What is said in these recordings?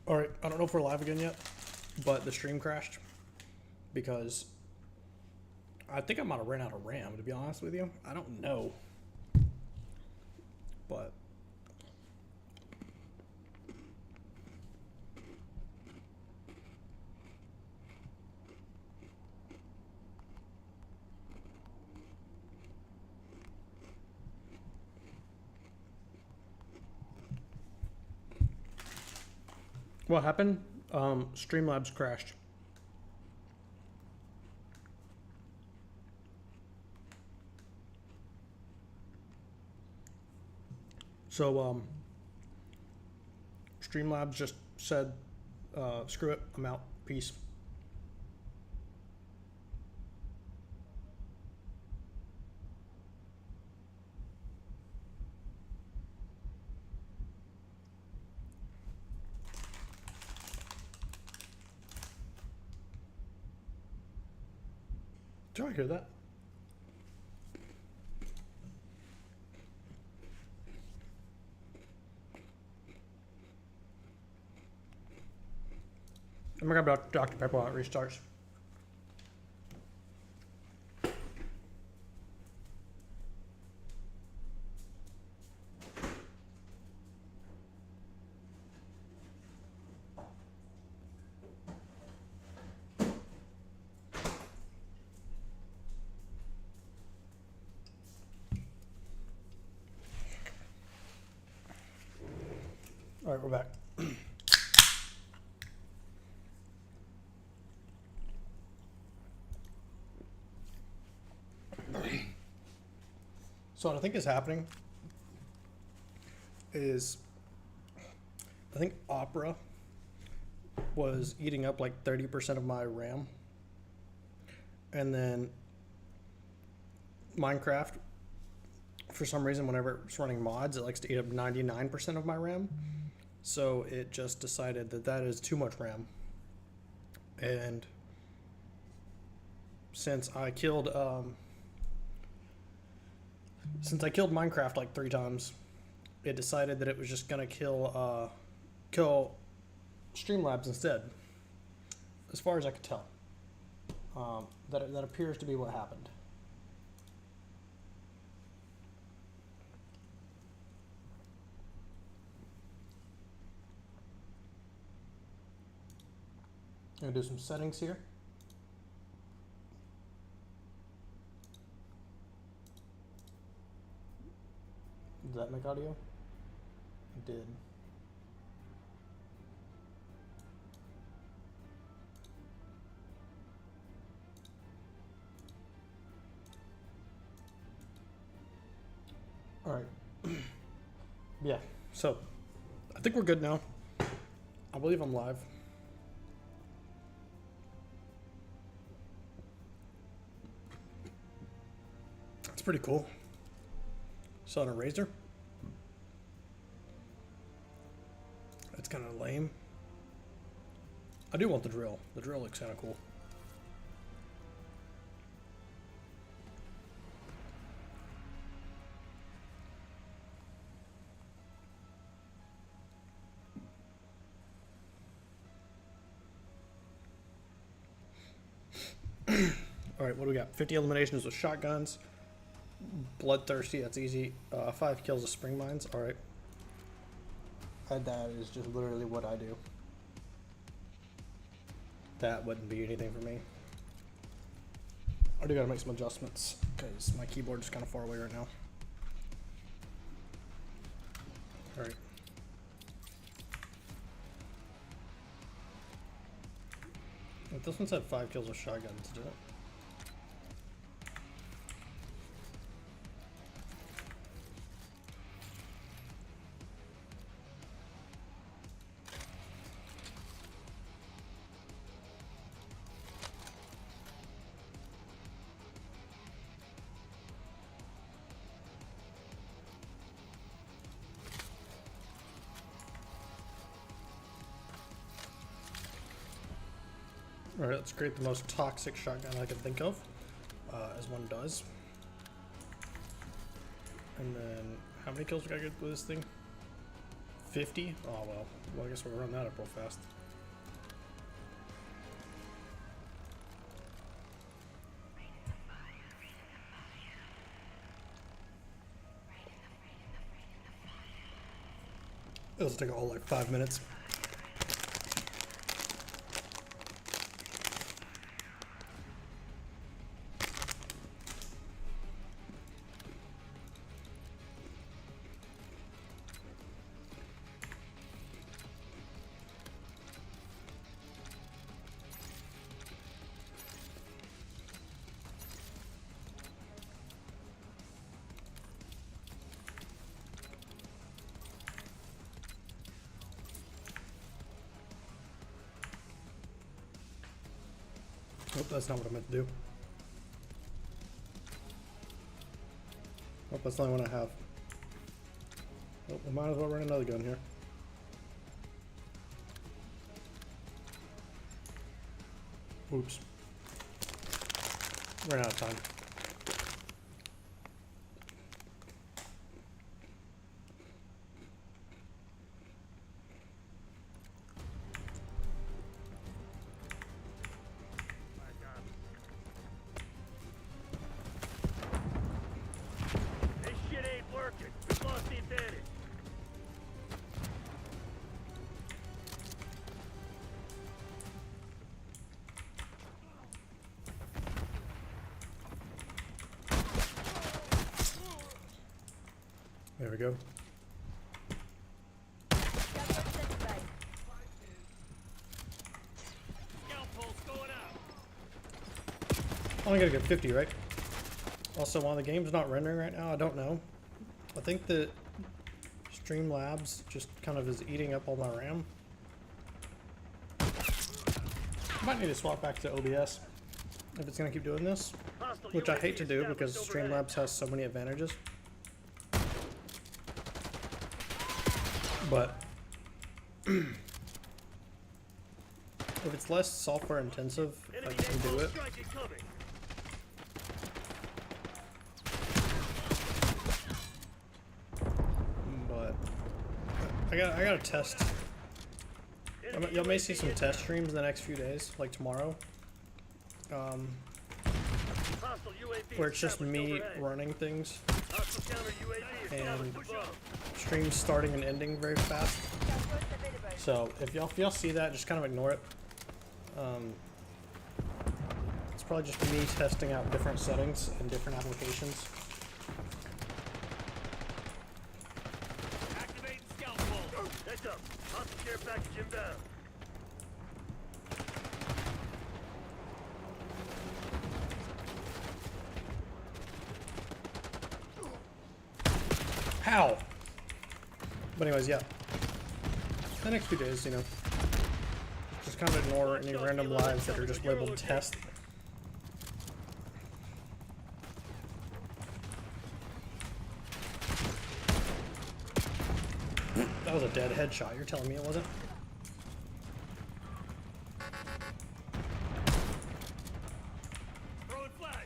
Alright, I don't know if we're live again yet, but the stream crashed because I think I might have ran out of RAM, to be honest with you. I don't know. But what happened? Streamlabs crashed. So, Streamlabs just said, screw it, I'm out. Peace. Did I hear that? I'm gonna grab Dr. Pepper while it restarts. All right, we're back. So what I think is happening is I think Opera was eating up like 30% of my RAM. And then Minecraft, for some reason, whenever it's running mods, it likes to eat up 99% of my RAM. So it just decided that that is too much RAM. And since I killed Minecraft like 3 times, it decided that it was just gonna kill Streamlabs instead. As far as I could tell, that appears to be what happened. I'm gonna do some settings here. Did that make audio? It did. All right. Yeah, so I think we're good now. I believe I'm live. It's pretty cool. Saw on a razor. That's kind of lame. I do want the drill. The drill looks kind of cool. All right, what do we got? 50 eliminations with shotguns. Bloodthirsty, that's easy. 5 kills with spring mines. All right. That is just literally what I do. That wouldn't be anything for me. I do gotta make some adjustments because my keyboard is kind of far away right now. All right. If this one said 5 kills with shotguns, did it? Alright, let's create the most toxic shotgun I can think of, as one does. And then, how many kills we gotta get with this thing? 50? Oh well. Well, I guess we'll run that up real fast. It'll take all like 5 minutes. Oh, that's not what I meant to do. Oh, that's the only one I have. Oh, we might as well run another gun here. Oops. Ran out of time. There we go. Only gotta get 50, right? Also, while the game's not rendering right now, I don't know. I think that Streamlabs just kind of is eating up all my RAM. I might need to swap back to OBS if it's gonna keep doing this, which I hate to do because Streamlabs has so many advantages. But if it's less software intensive, I can do it. But I gotta test. Y'all may see some test streams in the next few days, like tomorrow, where it's just me running things and streams starting and ending very fast. So if y'all see that, just kind of ignore it. It's probably just me testing out different settings and different applications. Activate scout pulse. Heads up. Hostile care package inbound. How? But anyways, yeah. The next few days, you know, just kind of ignore any random lives that are just labeled test. That was a dead headshot. You're telling me it wasn't? Throwing flash.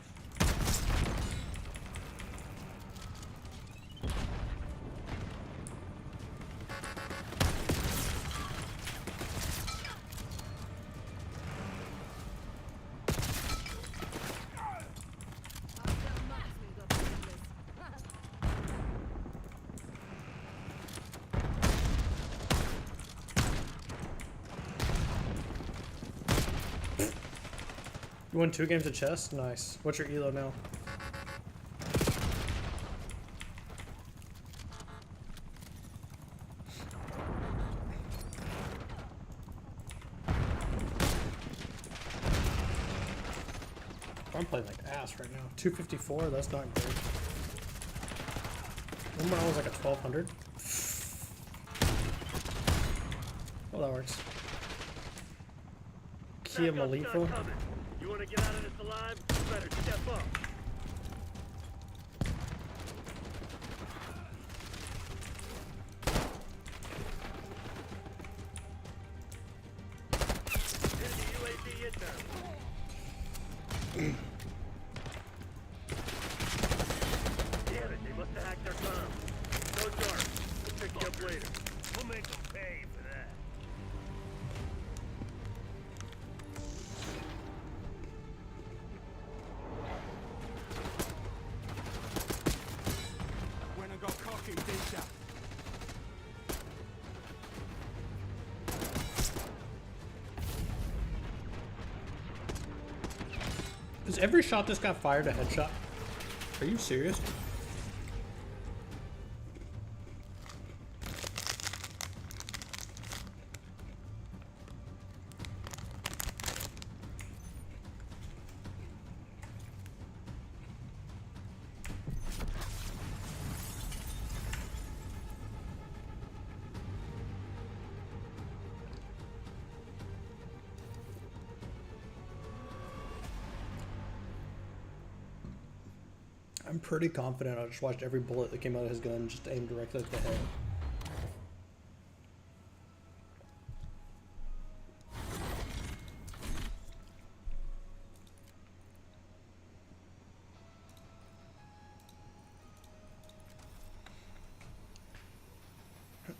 You won 2 games of chess? Nice. What's your elo now? I'm playing like ass right now. 254, that's not great. Remember when I was like a 1200? Well, that works. Kia Malifa. You want to get out of this alive? You better step up. Enemy UAV inbound. Damn it, they must have hacked our comms. Go dark. We'll pick you up later. We'll make Is every shot this guy fired a headshot? Are you serious? I'm pretty confident I just watched every bullet that came out of his gun just aimed directly at the head.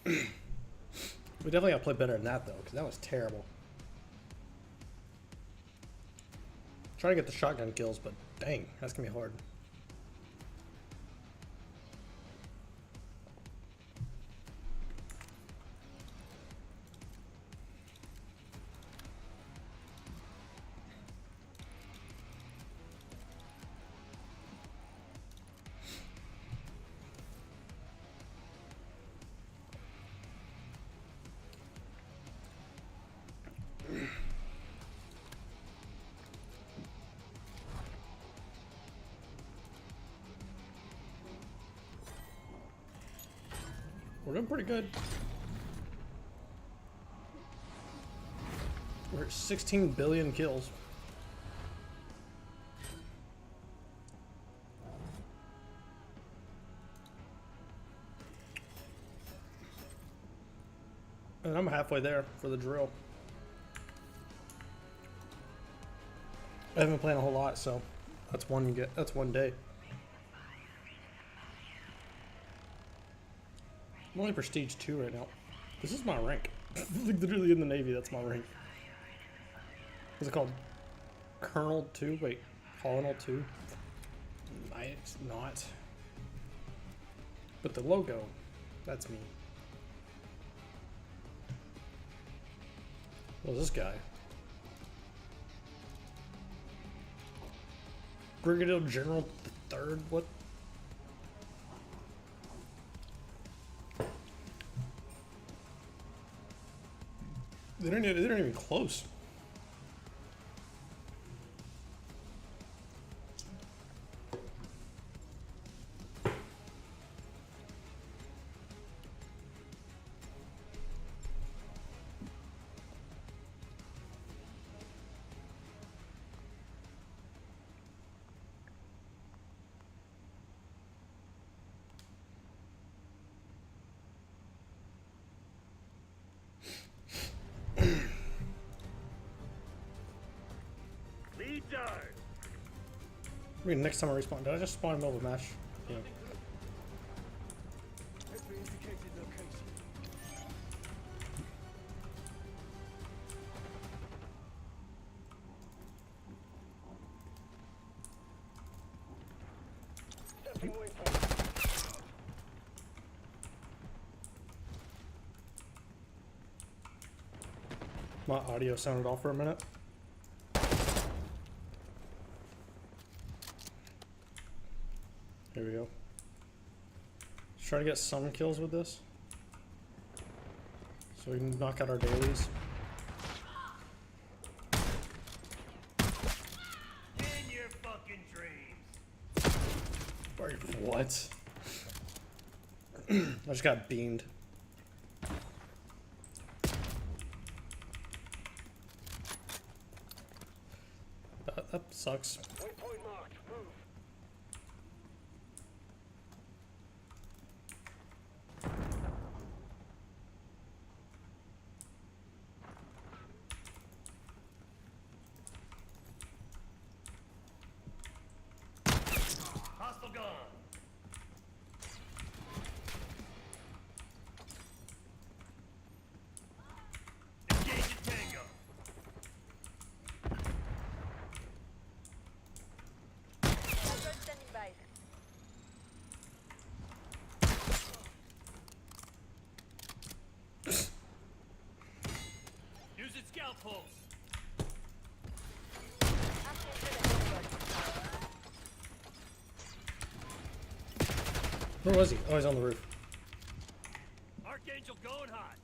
We definitely gotta play better than that though, because that was terrible. Try to get the shotgun kills, but dang, that's gonna be hard. We're doing pretty good. We're at 16 billion kills. And I'm halfway there for the drill. I haven't been playing a whole lot, so that's one day. I'm only prestige 2 right now. This is my rank. Literally in the Navy, that's my rank. What's it called? Colonel 2? Wait, Colonel 2? It's not. But the logo, that's me. What's this guy? Brigadier General the 3rd? What? They're not even close. I mean, next time I respawn, did I just spawn him over match? Yeah. My audio sounded off for a minute. Here we go. Let's try to get some kills with this, so we can knock out our dailies. In your fucking dreams. What? I just got beamed. That sucks. Waypoint marked. Move. Hostile gone. Engage at Tango. Standing by. Use its scout pulse. After the Where was he? Oh, he's on the roof. Archangel going hot.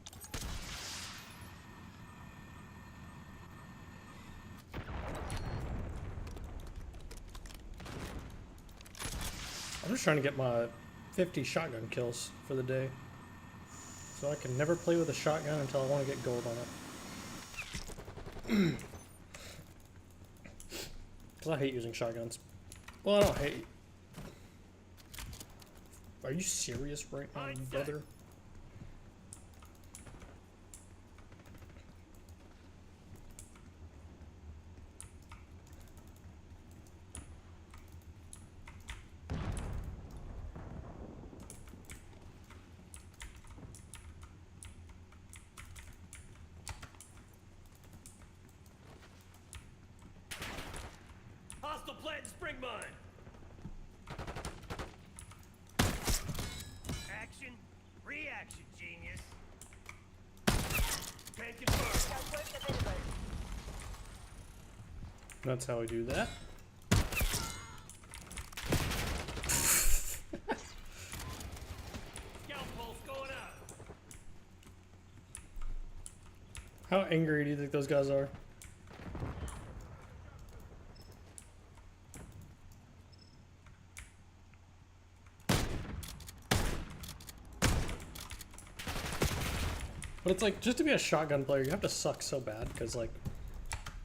I'm just trying to get my 50 shotgun kills for the day. So I can never play with a shotgun until I want to get gold on it. Because I hate using shotguns. Well, I don't hate... Are you serious right now, brother? Hostile plant and spring mine. Action, reaction, genius. Can confirm. That's how we do that. Scout pulse going out. How angry do you think those guys are? But it's like, just to be a shotgun player, you have to suck so bad, because like,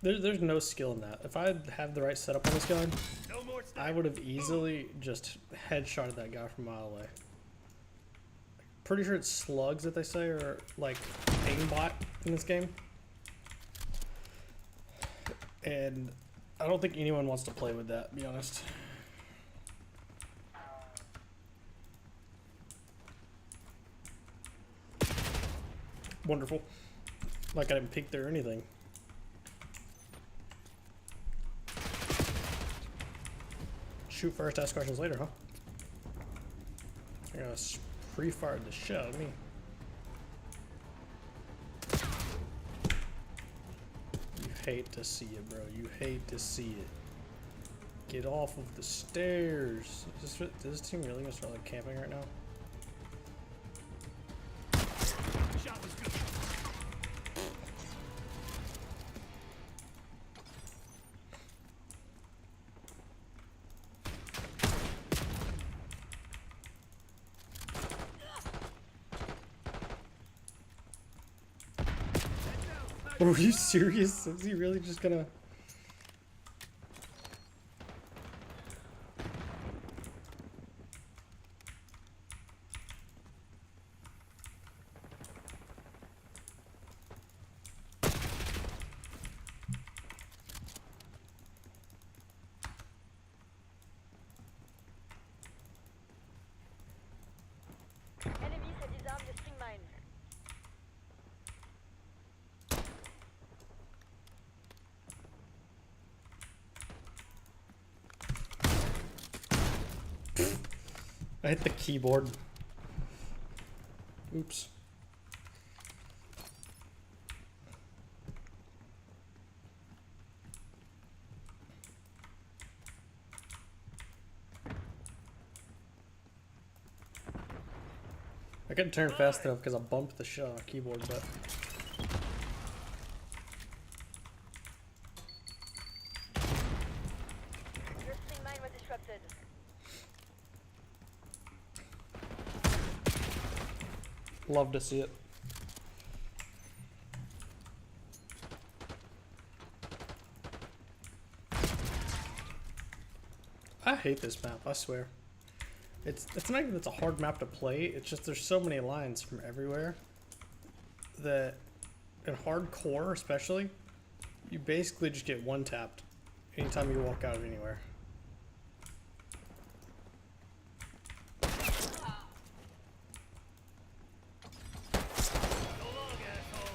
there's no skill in that. If I had the right setup on this gun, No more I would have easily just headshotted that guy from a mile away. Pretty sure it's slugs that they say are like aimbot in this game. And I don't think anyone wants to play with that, to be honest. Wonderful. Like I didn't peek there or anything. Shoot first, ask questions later, huh? I gotta pre-fired the shit out of me. You hate to see it, bro. You hate to see it. Get off of the stairs. Is this team really gonna start like camping right now? shot was good. Are you serious? Is he really just gonna... Enemy se disarme de string mine. I hit the keyboard. Oops. I couldn't turn fast enough because I bumped the shit on the keyboard, but... Your string mine was disrupted. Love to see it. I hate this map, I swear. It's not even it's a hard map to play, it's just there's so many lines from everywhere that in hardcore especially, you basically just get one tapped anytime you walk out of anywhere. So long, asshole.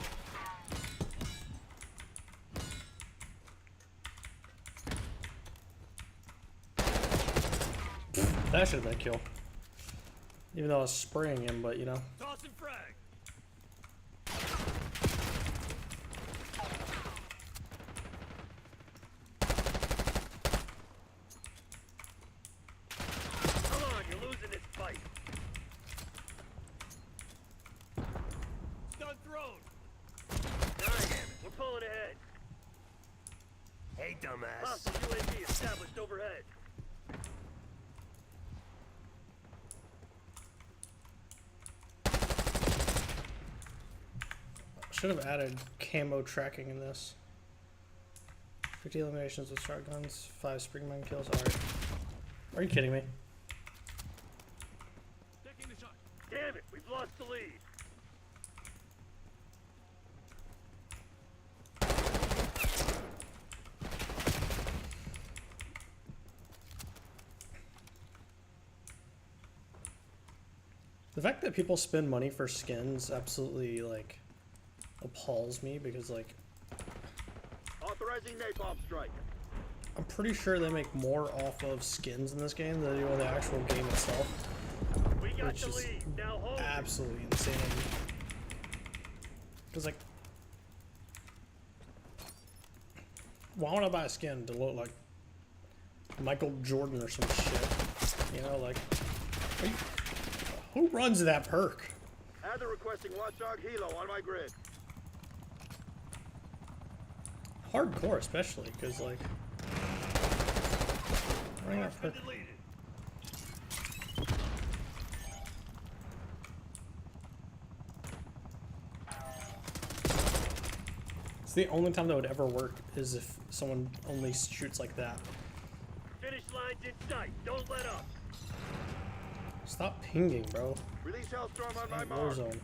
That should have been a kill. Even though I was spraying him, but you know. Toss and frag. Come on, you're losing this fight. dumbass. Hostile UAV established overhead. Should have added camo tracking in this. 50 eliminations with shotguns, 5 spring mine kills. Alright. Are you kidding me? Taking the shot. Damn it, we've lost the lead. The fact that people spend money for skins absolutely, like, appalls me because, like, Authorizing napalm strike. I'm pretty sure they make more off of skins in this game than they do on the actual game itself. We got Which the is lead. Now hold. absolutely insane. Because, like, why would I buy a skin to look like Michael Jordan or some shit? You know, like, who runs that perk? Add the requesting Watchdog Helo on my grid. Hardcore, especially, because, like, running that perk. It's the only time that would ever work is if someone only shoots like that. Finish line's in sight. Don't let up. Stop pinging, bro. Release Hellstorm on my Like mark. Warzone.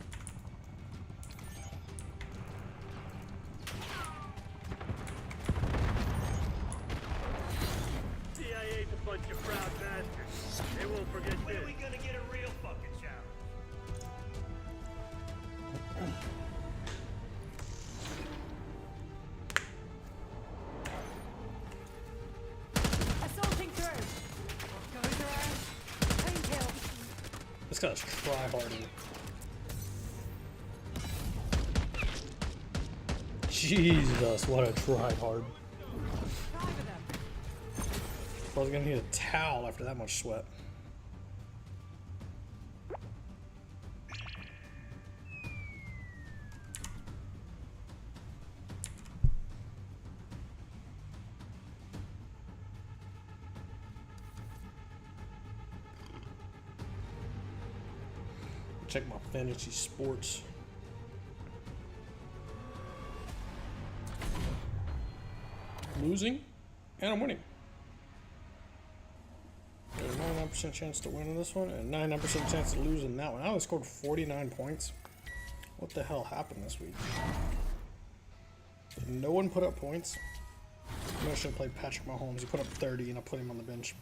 CIA's a bunch of proud bastards. They won't forget this. When are we gonna get a real fucking shower? Assaulting through. Go through. Pain kill. This guy's try-harding. Jesus, what a try-hard. Five of them. I was gonna need a towel after that much sweat. Check my fantasy sports. Losing, and I'm winning. There's a 99% chance to win in this one, and 99% chance to lose in that one. I only scored 49 points. What the hell happened this week? No one put up points. I should have played Patrick Mahomes. He put up 30, and I put him on the bench.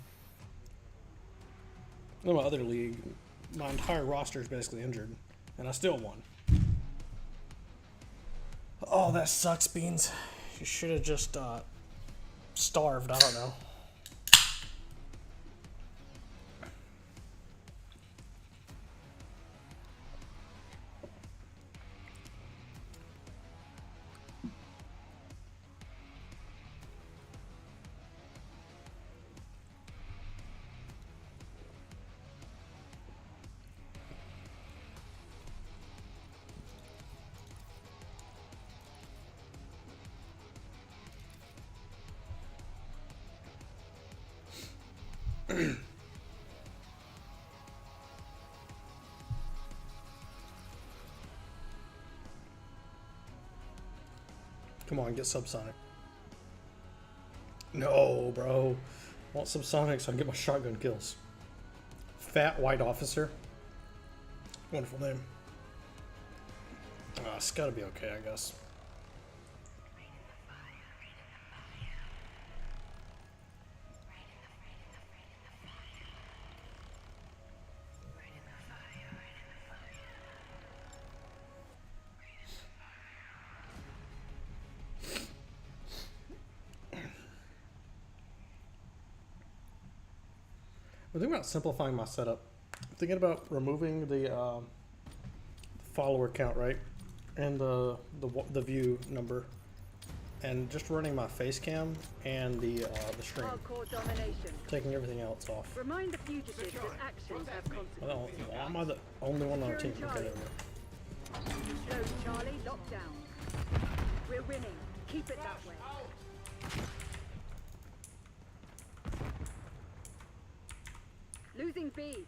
In my other league, my entire roster is basically injured, and I still won. Oh, that sucks, Beans. You should have just starved. I don't know. Come on, get subsonic. No, bro. I want subsonic so I can get my shotgun kills. Fat white officer. Wonderful name. It's gotta be okay, I guess. I'm thinking about simplifying my setup. I'm thinking about removing the follower count, right, and the view number, and just running my face cam and the stream, Hardcore domination. taking everything else off. Remind the fugitives that actions have consequences. Why am I the only one on the team? Okay, there we go. Go, Charlie, lock down. We're winning. Keep it that way. Losing B.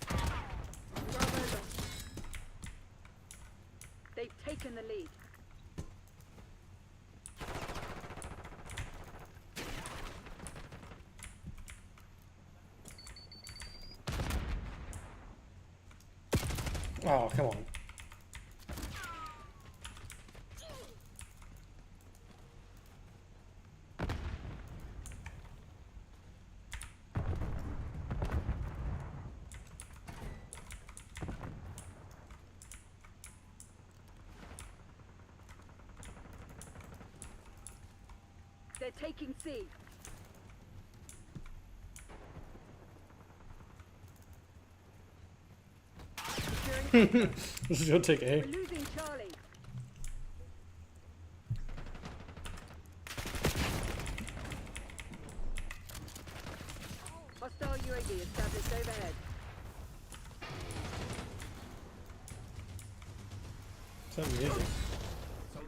Bravo lost. They've taken the lead. Oh, come on. They're taking C. Securing A. This is gonna take A. We're losing Charlie. Hostile UAV established overhead. Is that music?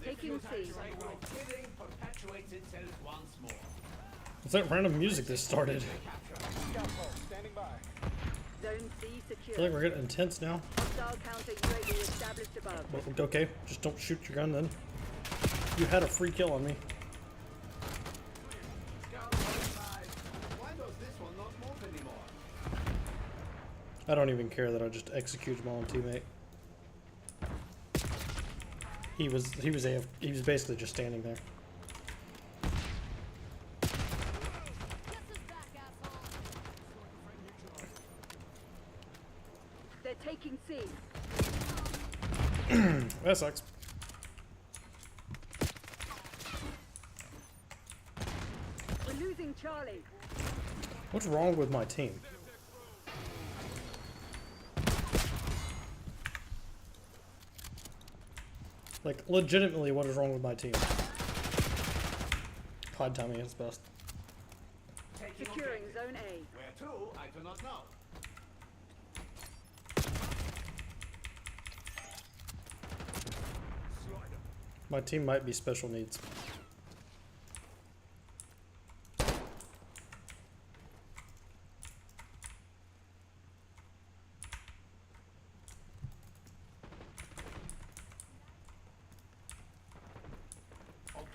Taking C. Killing perpetuates itself once more. It's that random music that started. Zone C I secure. feel like we're getting intense now. Hostile counter UAV established above. Well, okay, just don't shoot your gun then. You had a free kill on me. Why does this one not move anymore? I don't even care that I just executed my own teammate. He was basically just standing there. They're taking C. That sucks. We're losing Charlie. What's wrong with my team? Like, legitimately, what is wrong with my team? COD tell me it's best. Securing Zone A. Where to? I do not know. My team might be special needs.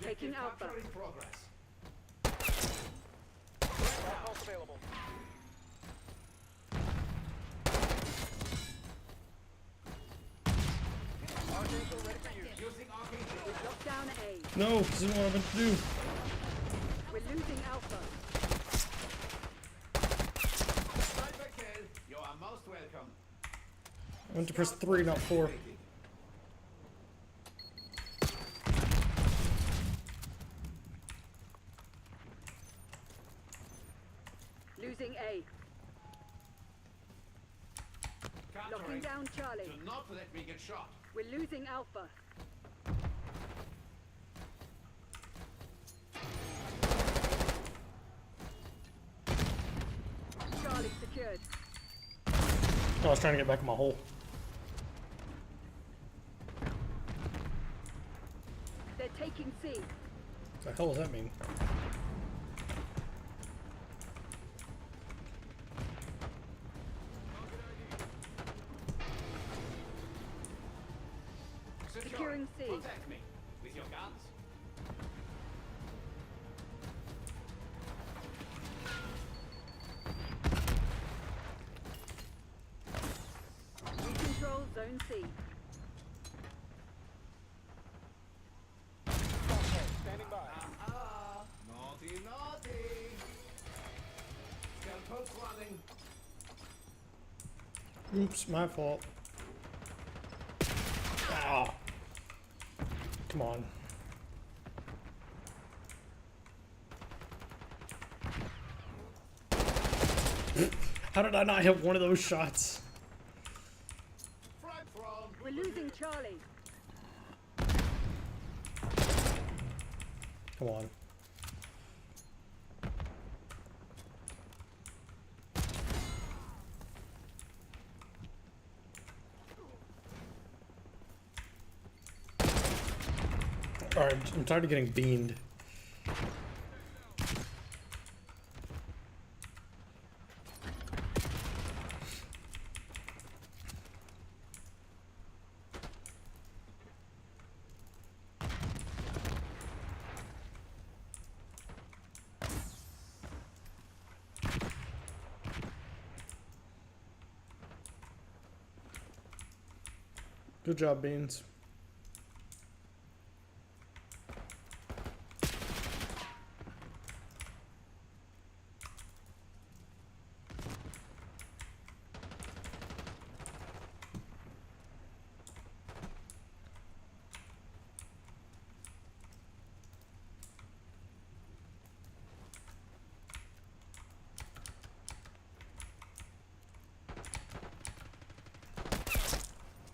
Taking Alpha. Capture in progress. Using arcane. Lock down A. No, this isn't what I meant to do. We're losing Alpha. Sniper kill. You are most welcome. I meant to press 3, not 4. Losing A. Locking Countering. down Charlie. Do not let me get shot. We're losing Alpha. Charlie secured. Oh, I was trying to get back in my hole. They're taking C. What the hell does that mean? Securing C. Protect me with your guns. We control Zone C. Naughty, naughty. Scalpels running. Oops, my fault. Ah. Come on. How did I not hit one of those shots? Frag thrown. We're losing Charlie. Come on. Alright, I'm tired of getting beamed. Good job, Beans.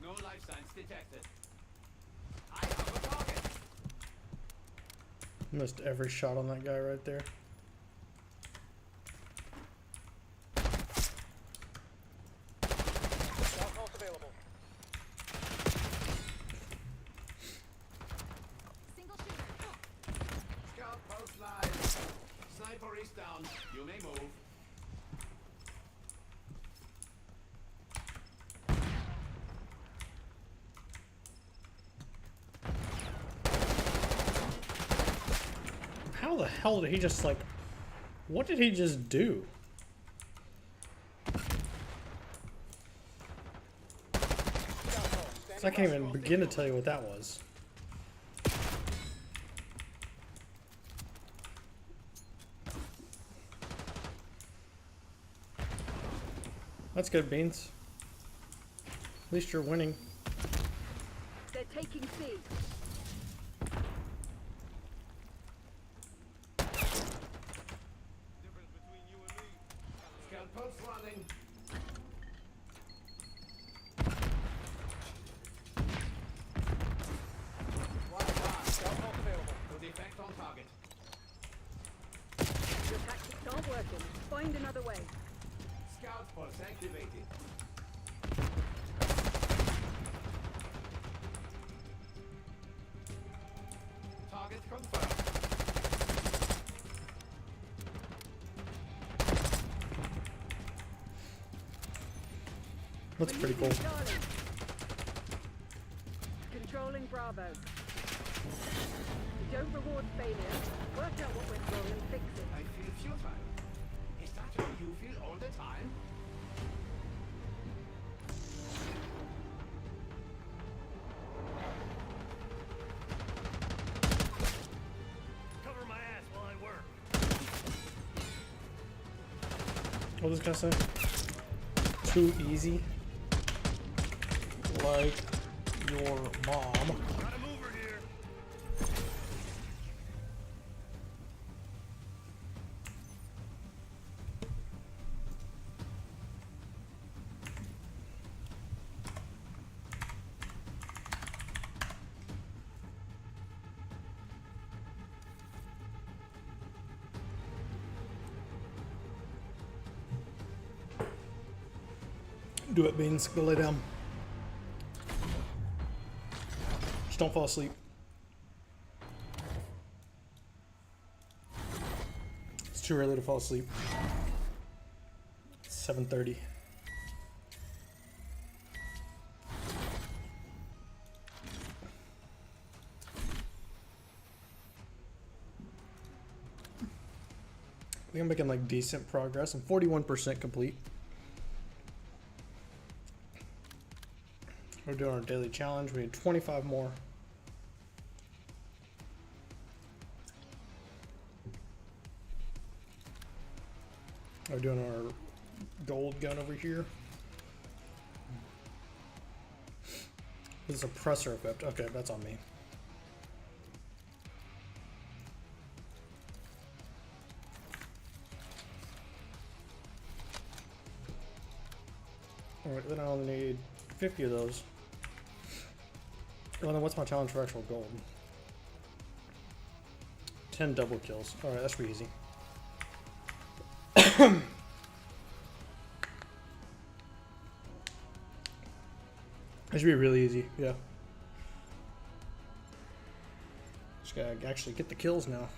No life signs detected. I have a target. Missed every shot on that guy right there. Single shooter. Scout post live. Sniper is down. You may move. How the hell did he just like... What did he just do? I can't even begin to tell you what that was. That's good, Beans. At least you're winning. They're taking C. Scout post running. Good effect on target. Your tactics aren't working. Find another way. Scout pulse activated. Target confirmed. That's pretty cool. Charlie. Controlling Bravo. We don't reward failure. Work out what went wrong and fix it. I feel futile. Is that how you feel all the time? Cover my ass while I work. What was this guy say? Too easy. Like your mom. Got a mover here. Do it, Beans. Go lay down. Just don't fall asleep. It's too early to fall asleep. It's 7:30. I think I'm making like decent progress. I'm 41% complete. We're doing our daily challenge. We need 25 more. We're doing our gold gun over here. There's a suppressor equipped. Okay, that's on me. Alright, then I only need 50 of those. Well, then what's my challenge for actual gold? 10 double kills. Alright, that should be easy. That should be really easy, yeah. Just gotta actually get the kills now.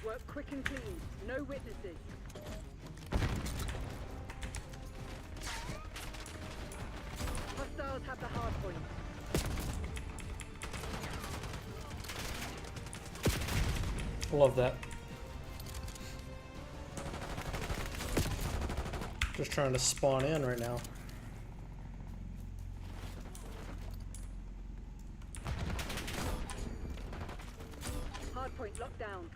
Work quick and clean. No witnesses. Hostiles have the hard point. Love that. Just trying to spawn in right now. Hard point locked down.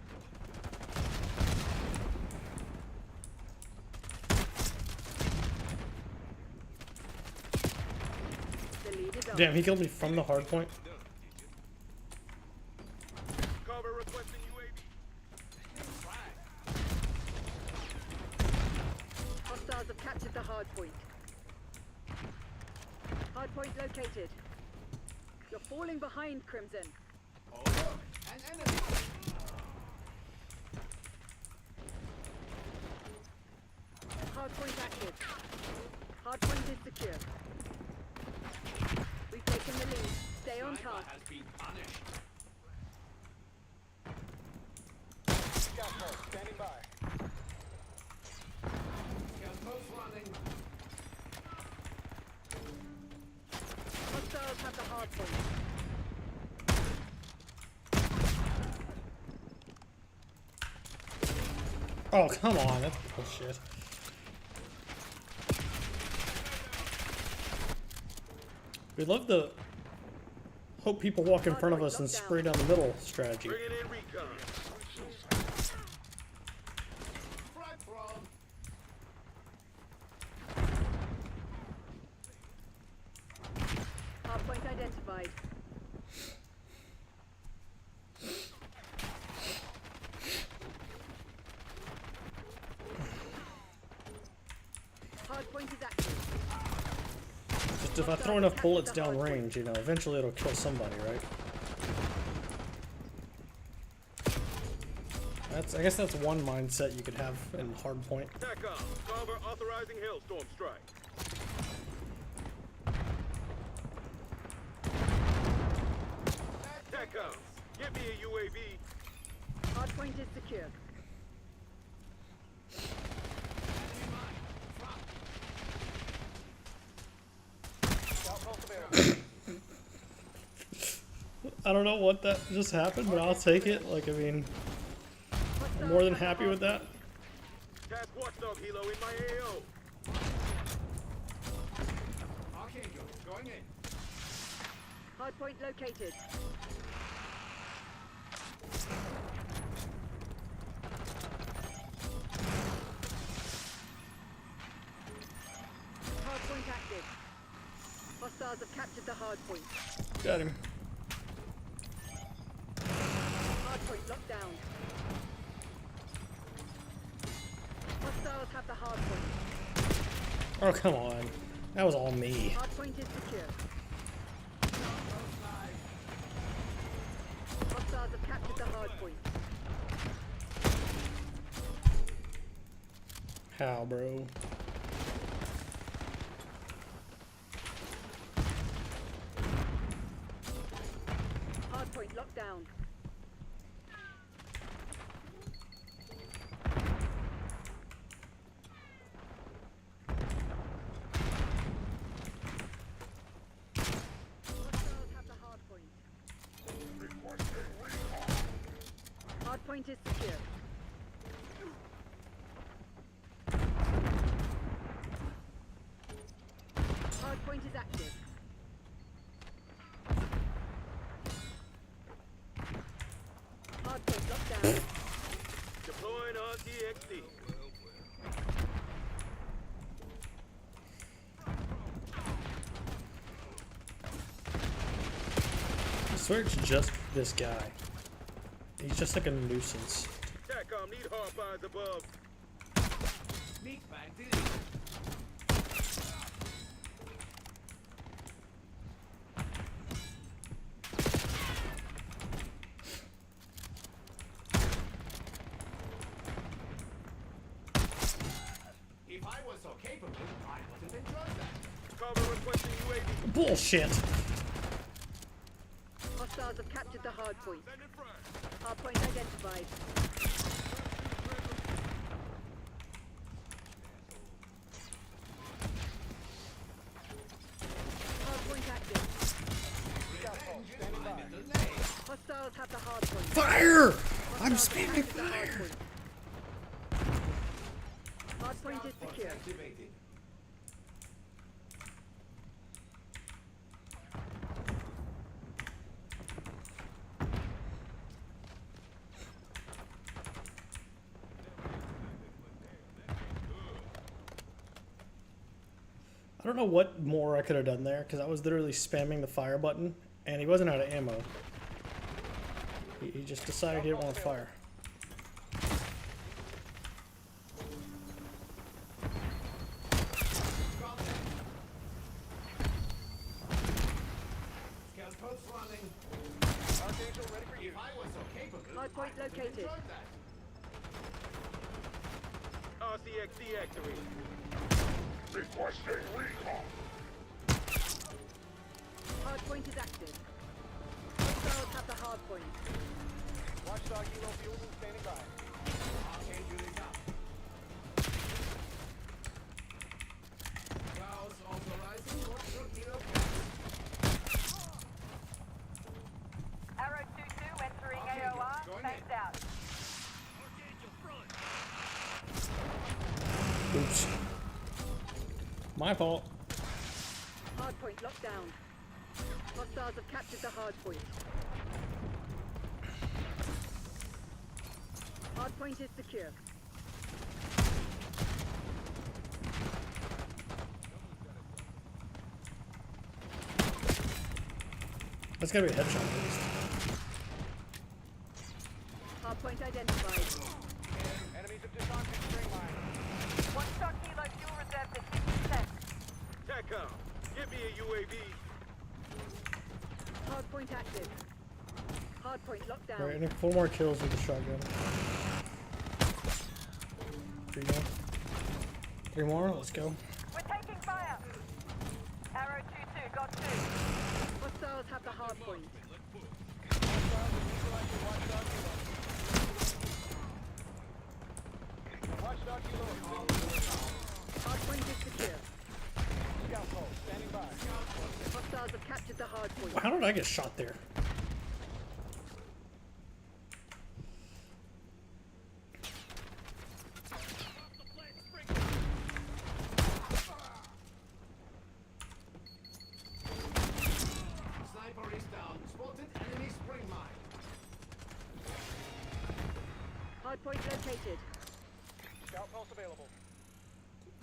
The lead is on. Damn, he killed me from the hard point. Cover requesting UAV. Hostiles have captured the hard point. Hard point located. You're falling behind, Crimson. Oh, look! An enemy! Hard point active. Hard point is secure. We've taken the lead. Stay on Sniper task. has been punished. Standing by. Outpost running. Hostiles have the hard point. Oh, come on, that's bullshit. We love the hope people walk in front of us and spray down the middle strategy. Bringing in recon. Frag thrown. Hard point identified. Hard point is active. Just if I throw enough bullets down range, you know, eventually it'll kill somebody, right? I guess that's one mindset you could have in hardpoint. TACOM, cover authorizing Hailstorm strike. TACOM, give me a UAV. Hard point is secure. I don't know what that just happened, but I'll take it. Like, I mean, I'm more than happy with that. Task watchdog helo in my AO. Archangel, going in. Hard point located. Hard point active. Hostiles have captured the hard point. Got him. Hard point locked down. Hostiles have the hard point. Oh, come on. That was all me. Hard point is secure. Hostiles have captured the hard point. How, bro? Hard point locked down. Hostiles have the hard point. Hard point is secure. Hard point is active. Hard point locked down. Deploying RTXD. I swear it's just this guy. He's just like a nuisance. TACOM, need hard fires above. Sneak back, did it? If I was so capable, I wouldn't enjoy that. Cover requesting UAV. Bullshit! Hostiles have captured the hard point. Send it front. Hard point identified. Hard point Hostiles have the hard point. Fire! I'm Hostiles spamming have the hard fire! point. Hard point is Points secure. activated. I don't know what more I could have done there, because I was literally spamming the fire button, and he wasn't out of ammo. He just decided he didn't want to fire. Scout post running. Archangel ready for you. If I was so capable, Hard point I would have located. enjoyed that. RCX deactivated. Requesting recon. Hard point is active. Hostiles have the hard point. Watchdog Helo fuel standing by. Archangel is up. Browse authorizing. What's your hero plan? Arrow 2-2 entering Okay, AOR. going Thanks in. out. Oops. My fault. Hard point locked down. Hostiles have captured the hard point. Hard point is secure. That's gotta be a headshot at least. Hard point identified. Enemies have disarmed the string line. Watchdog Helo fuel reserves at 50%. TACOM, give me a UAV. Hard point active. Hard point locked down. Alright, I need 4 more kills with the shotgun. 3 more. 3 more, let's go. We're taking fire. Arrow 2-2 got 2. Hostiles have the hard point. Watchdog Helo Hard point is secure. scout pole standing by. Hostiles have captured the hard point. How did I get shot there? Sniper is down. Spotted enemy spring mine. Hard point located. Scout pulse available.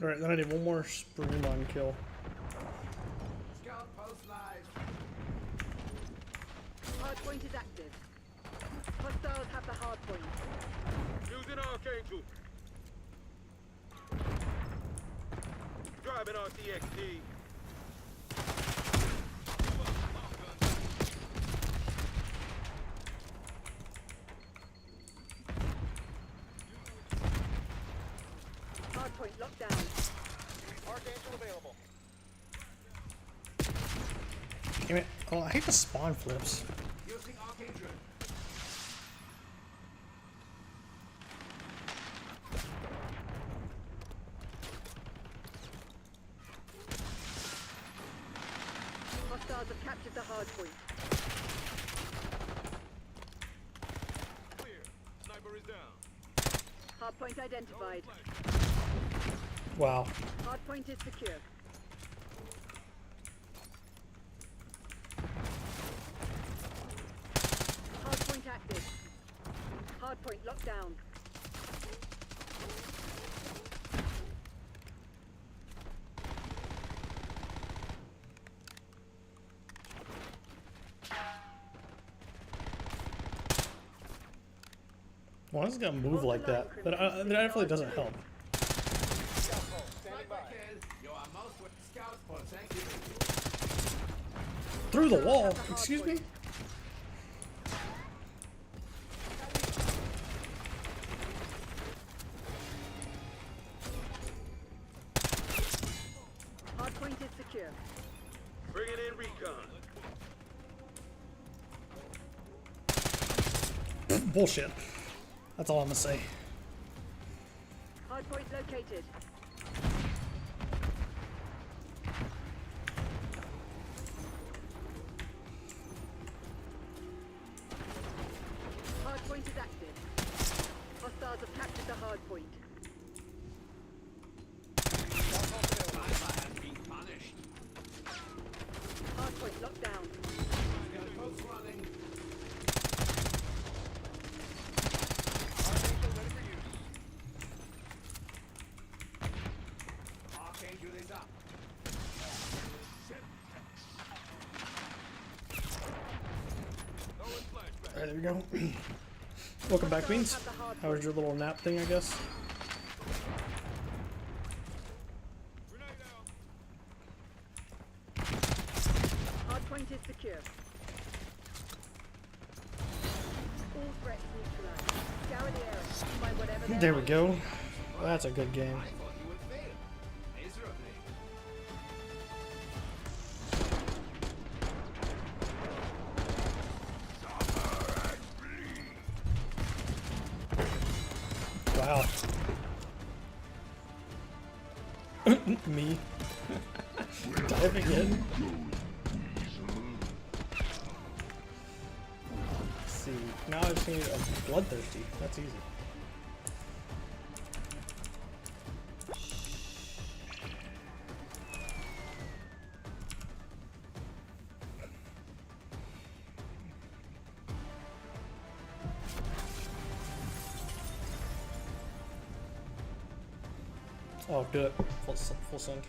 Alright, then I need 1 more spring mine kill. Scout post live. Hard point is active. Hostiles have the hard point. Using Archangel. Driving RCXD. Hard point locked down. Archangel available. Damn it. Oh, I hate the spawn flips. Using Archangel. Hostiles have captured the hard point. Clear. Sniper is down. Hard point identified. Wow. Hard point is secure. Hard point active. Hard point locked down. Why does it gotta move like that? That definitely doesn't help. Scout pole standing Sniper by. kill. You are most with scout points activated. Through the wall. Excuse me? Hard point is secure. Bringing in recon. Bullshit. That's all I'm gonna say. Hard point located. Hostiles have captured the hard point. Sniper has been punished. Hard point locked down. Both running. Archangel is up. Alright, there we go. Welcome back, Beans. How was your little nap thing, I guess? Hard point is secure. All threats neutralized. Scour the area. Find whatever they're There we on. go. Well, that's a good game. I thought you would fail. Miserably. Wow. Me. Diving in. Let's see. Now I just need a bloodthirsty. That's easy. Oh, do it. Full sync.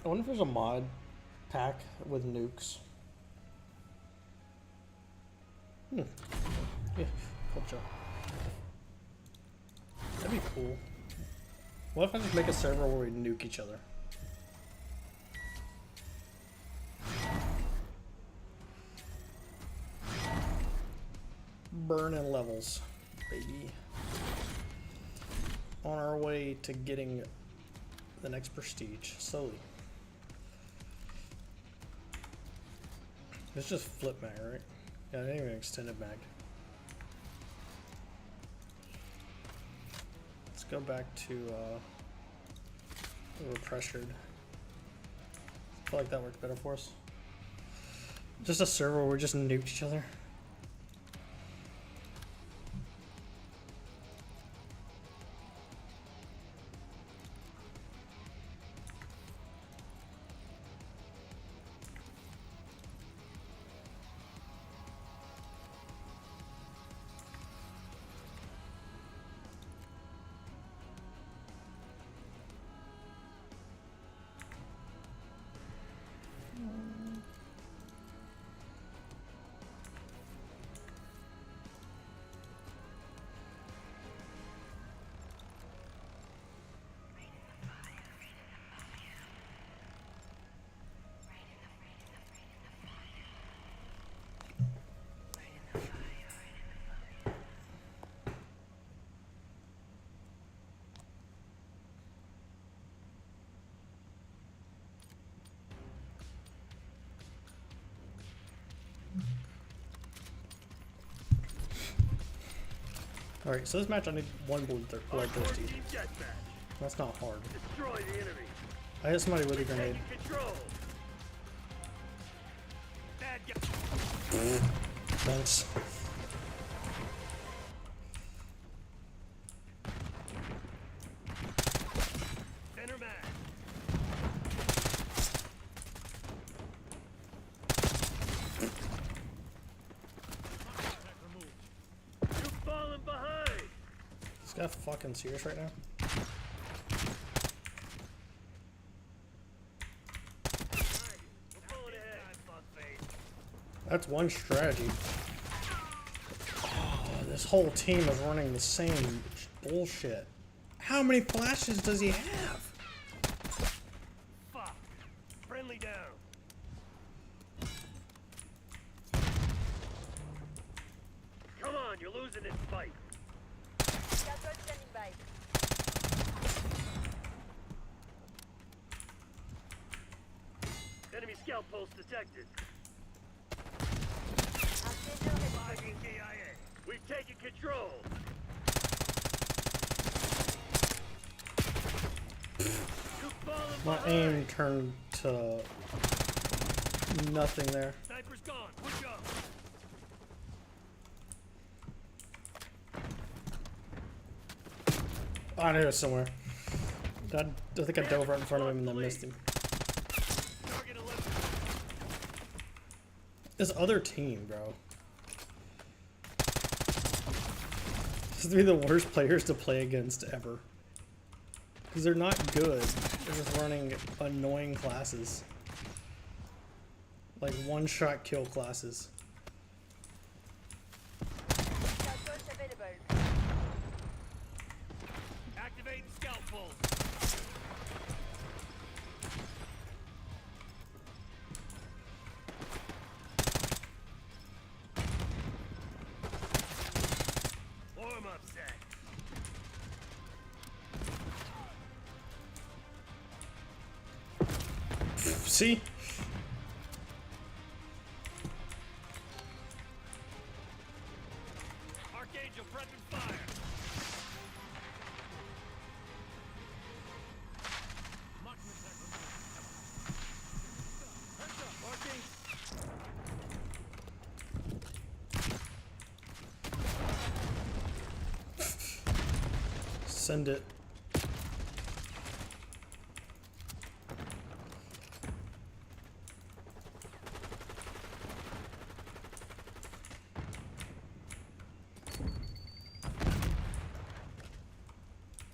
I wonder if there's a mod pack with nukes. Yeah, cool job. That'd be cool. What if I just make a server where we nuke each other? Burning levels, baby. On our way to getting the next prestige, slowly. It's just flip mag, right? Yeah, it ain't even extended mag. Let's go back to we were pressured. I feel like that worked better for us. Just a server where we just nuked each other. Alright, so this match I need one bloodthirsty. Team deathmatch. That's not hard. Destroy the enemy. I hit somebody with a grenade. Taking control. Bad guy. Thanks. Center mag. You've fallen behind. This guy fucking serious right now? We're pulling ahead. That's one strategy. Oh, this whole team is running the same bullshit. How many flashes does he have? Fuck. Friendly down. Come on, you're losing this fight. Scout standing by. Enemy scout pulse detected. Archangel has Logging KIA. We've taken control. You've fallen My behind. aim turned to Nothing there. Sniper's gone. Good job. Oh, I knew it was somewhere. I think I dove right in front of him and then missed him. Target eliminated. This other team, bro. This is the worst players to play against ever. Because they're not good. They're just running annoying classes. Like one-shot kill classes. Activate scout pulse. Warm up set. See? Archangel prepping fire. Marksman technical. Heads up, marking. Send it.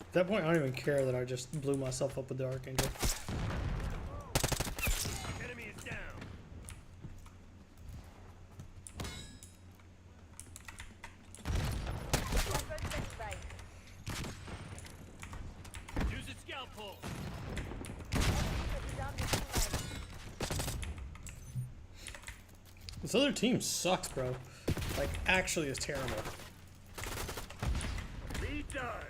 At that point, I don't even care that I just blew myself up with the Archangel. Enemy is down. Use a scout pulse. This other team sucks, bro. Like, actually is terrible. Lead time.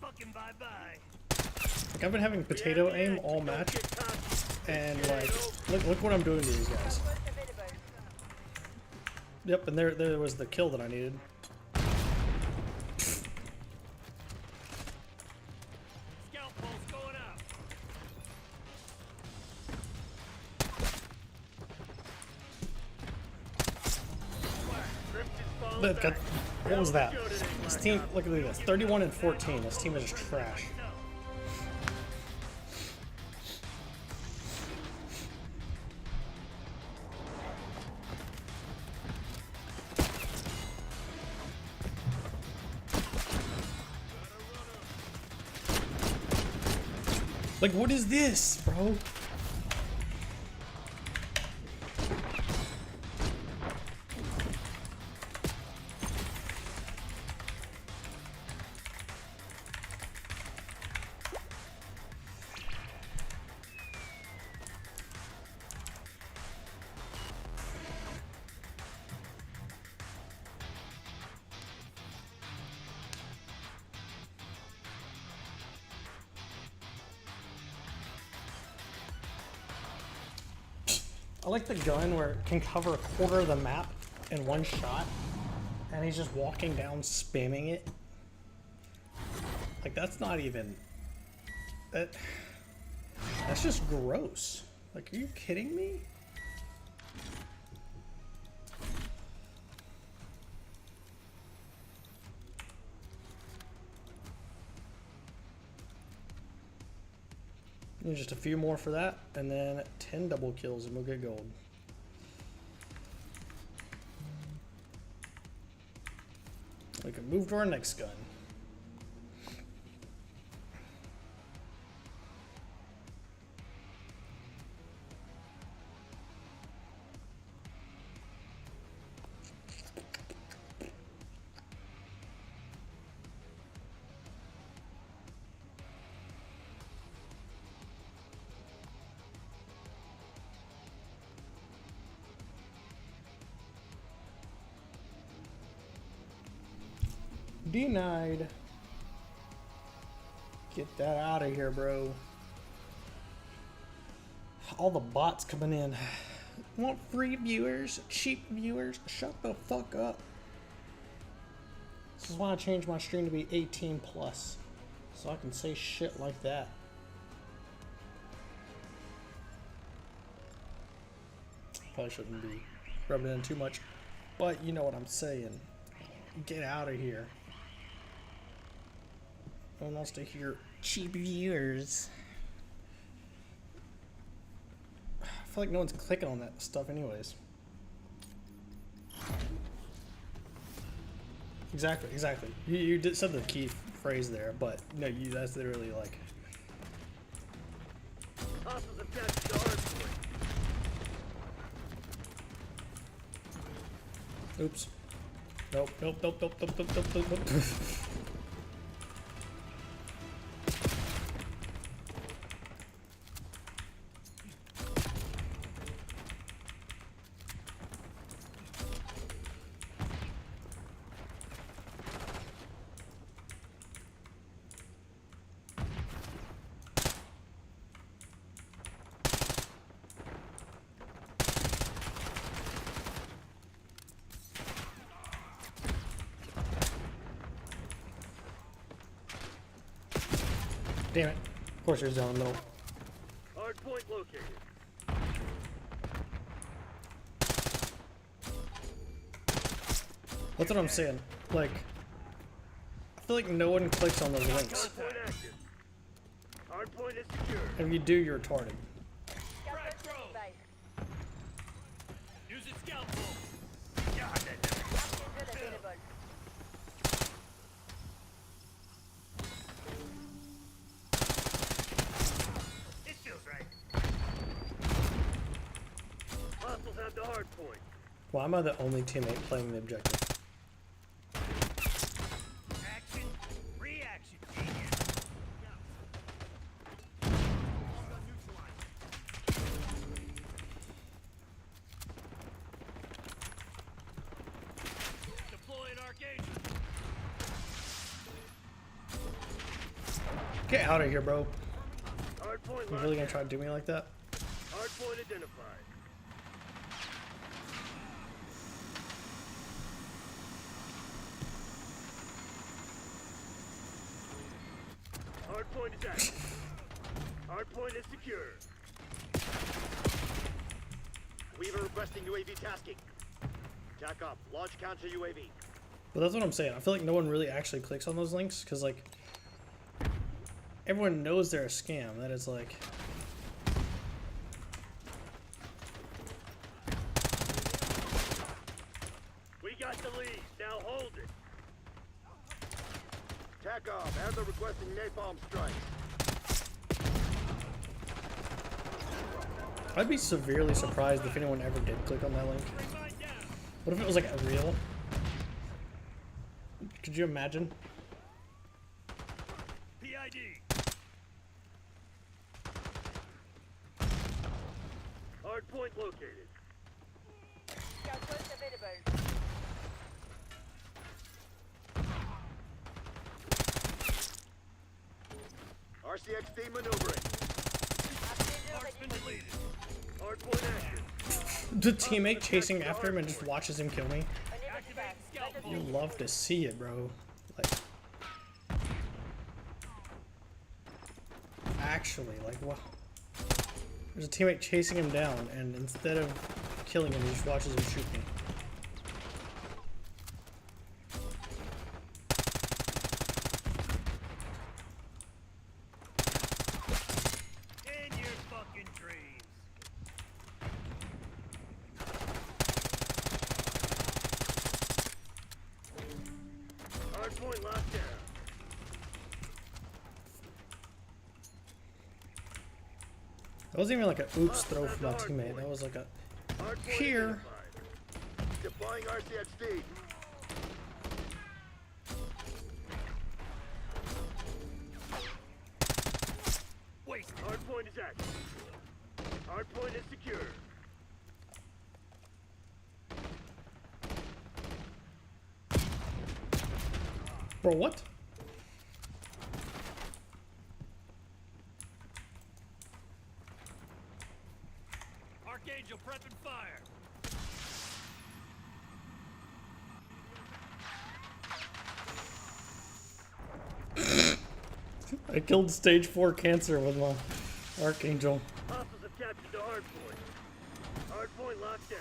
Fucking bye-bye. Like, I've been having potato aim all match, and like, look what I'm doing to these guys. Yep, and there was the kill that I needed. Scout pulse going out. That got, what was that? This team, look at this, 31 and 14. This team is just trash. Like, what is this, bro? I like the gun where it can cover a quarter of the map in one shot, and he's just walking down spamming it. Like, that's not even... That's just gross. Like, are you kidding me? And just a few more for that, and then 10 double kills, and we'll get gold. We can move to our next gun. Denied. Get that out of here, bro. All the bots coming in. Want free viewers? Cheap viewers? Shut the fuck up. This is why I changed my stream to be 18 plus. So I can say shit like that. Probably shouldn't be rubbing in too much, but you know what I'm saying. Get out of here. No one wants to hear cheap viewers. I feel like no one's clicking on that stuff anyways. Exactly, exactly. You did said the key phrase there, but no, that's literally like. Hostiles attached to hardpoint. Oops. Nope, nope, nope, nope, nope, nope, nope, nope, nope. Damn it. Of course there's down in the middle. Hardpoint located. That's what I'm saying. Like, I feel like no one clicks on those links. Hardpoint active. Hardpoint is secure. And if you do, you're retarded. Use it scout pole. It feels right. Hostiles have the hardpoint. Why am I the only teammate playing the objective? Action, reaction, genius. Deploying Archangel. Get out of here, bro. Hardpoint You really gonna try to do me like that? Hardpoint identified. Hardpoint is active. Hardpoint is secure. Weaver requesting UAV tasking. Jack up. Launch counter UAV. But that's what I'm saying. I feel like no one really actually clicks on those links because, like, everyone knows they're a scam. That is like. We got the lead. Now hold it. TACOM, Adler requesting napalm strikes. I'd be severely surprised if anyone ever did click on that link. What if it was like a real? Could you imagine? PID. Hardpoint located. RCXD maneuvering. Marksman deleted. Hardpoint active. The teammate chasing after him and just watches him kill me. Activating scout pole. You love to see it, bro. Like, actually, like, what? There's a teammate chasing him down, and instead of killing him, he just watches him shoot me. In your fucking dreams. Hardpoint locked down. That wasn't even like an oops throw from my teammate. That was like a Hardpoint here. identified. Deploying RCXD. Wait. Hardpoint is active. Hardpoint is secure. Bro, what? Archangel prepping fire. I killed stage 4 cancer with my Archangel. Hostiles have captured the hardpoint. Hardpoint locked down.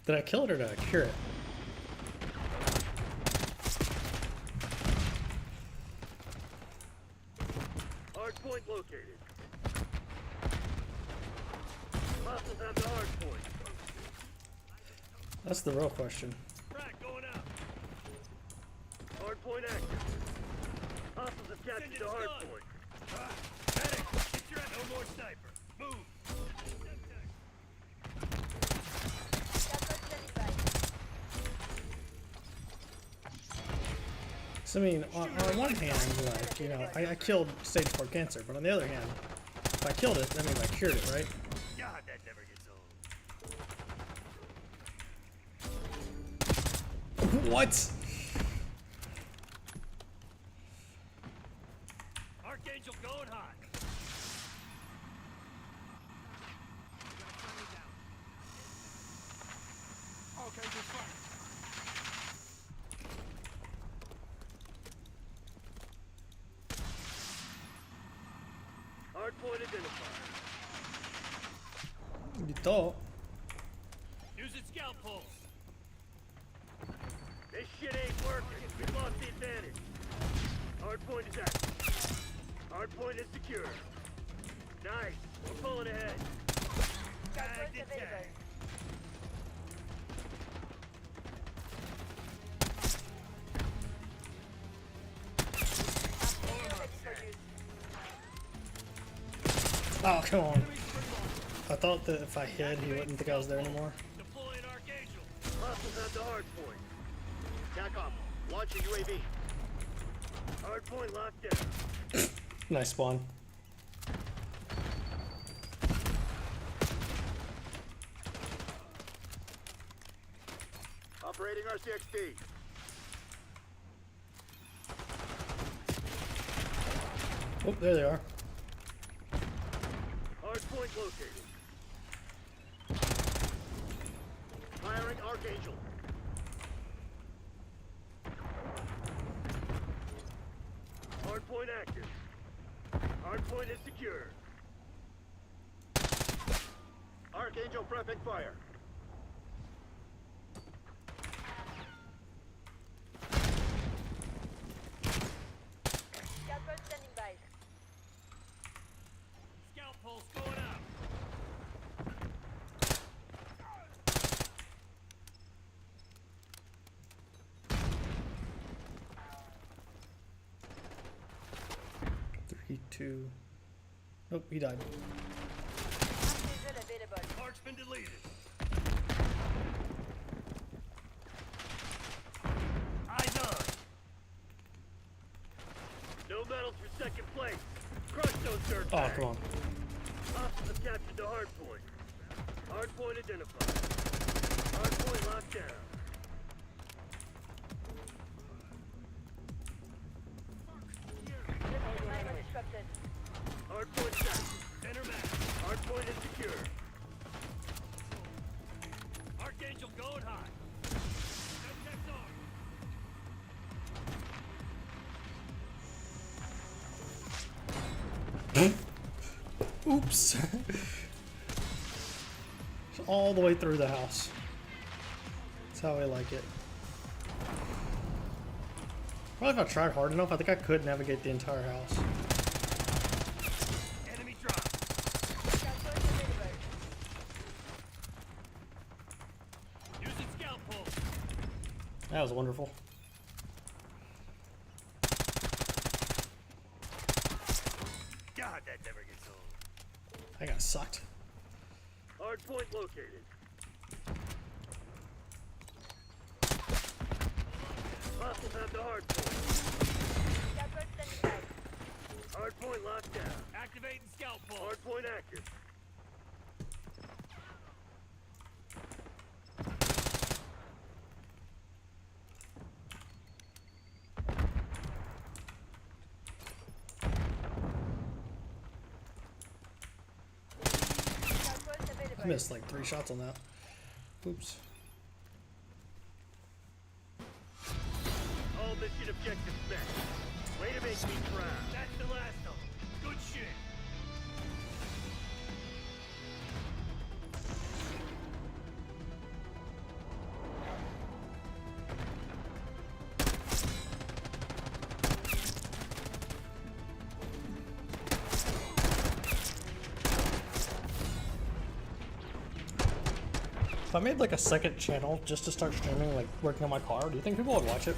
Did I kill it or did I cure it? Hardpoint located. Hostiles have the hardpoint. That's the real question. Frack going out. Hardpoint active. Hostiles have captured the hardpoint. Medic, get your no more sniper. Move. So, I mean, on one hand, like, you know, I killed stage 4 cancer, but on the other hand, if I killed it, that means I cured it, right? God, that never gets old. What? Archangel going hot. Archangel fire. Hardpoint identified. You thought. Using scout pulse. This shit ain't working. We lost the advantage. Hardpoint is active. Hardpoint is secure. Nice. We're pulling ahead. Tagged and tagged. Oh, come on. I thought that if I hid, he wouldn't think I was there anymore. Deploying Archangel. Hostiles have the hardpoint. TACOM, launching UAV. Hardpoint locked down. Nice spawn. Operating RCXD. Oh, there they are. Hardpoint located. Firing Archangel. Hardpoint active. Hardpoint is secure. Archangel prepping fire. Scalpel standing by. Scout pulse going out. Three, two. Nope, he died. Visual available. Mark's been deleted. Eyes on. No medals for second place. Crush those dirt Oh, bags. come on. Hostiles have captured the hardpoint. Hardpoint identified. Hardpoint locked down. Mine disrupted. Hardpoint set. Center mass. Hardpoint is secure. Archangel going high. That's on. Oops. All the way through the house. That's how I like it. Probably if I tried hard enough, I think I could navigate the entire house. Enemy drop. Scalpel available. Using scout pulse. That was wonderful. God, that never gets old. I got sucked. Hardpoint located. Hostiles have the hardpoint. Scalpel standing by. Hardpoint locked down. Activating scout pulse. Hardpoint active. Scalpel available. I missed like 3 shots on that. Oops. All mission objectives met. Way to make me proud. That's the last of them. Good shit. If I made like a second channel just to start streaming, like working on my car, do you think people would watch it?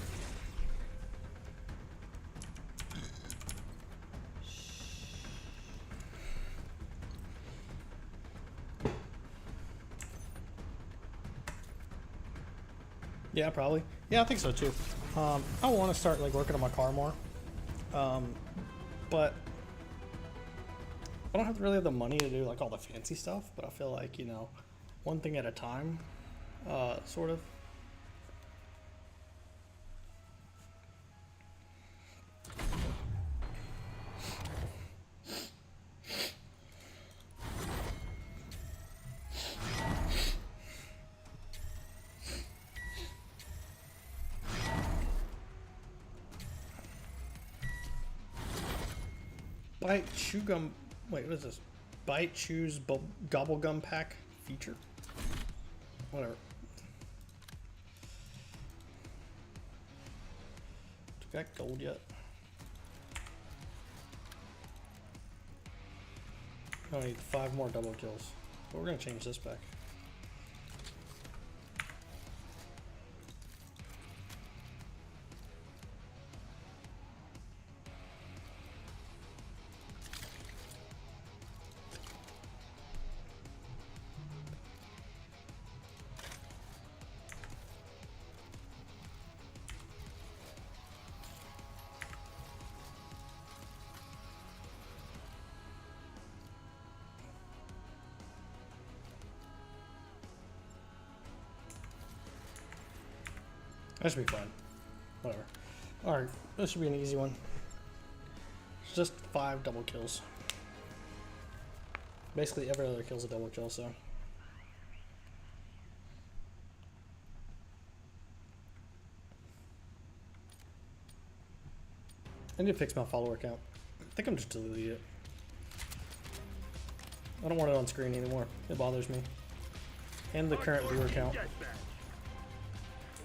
Yeah, probably. Yeah, I think so too. I want to start like working on my car more, but I don't really have the money to do like all the fancy stuff. But I feel like, you know, one thing at a time, sort of. Bite chew gum. Wait, what is this? Bite chews gobble gum pack feature. Whatever. Do we got gold yet? I need 5 more double kills. But we're gonna change this back. That should be fine. Whatever. Alright, this should be an easy one. It's just 5 double kills. Basically every other kill's a double kill, so. I need to fix my follower count. I think I'm just deleting it. I don't want it on screen anymore. It bothers me. And the current viewer count.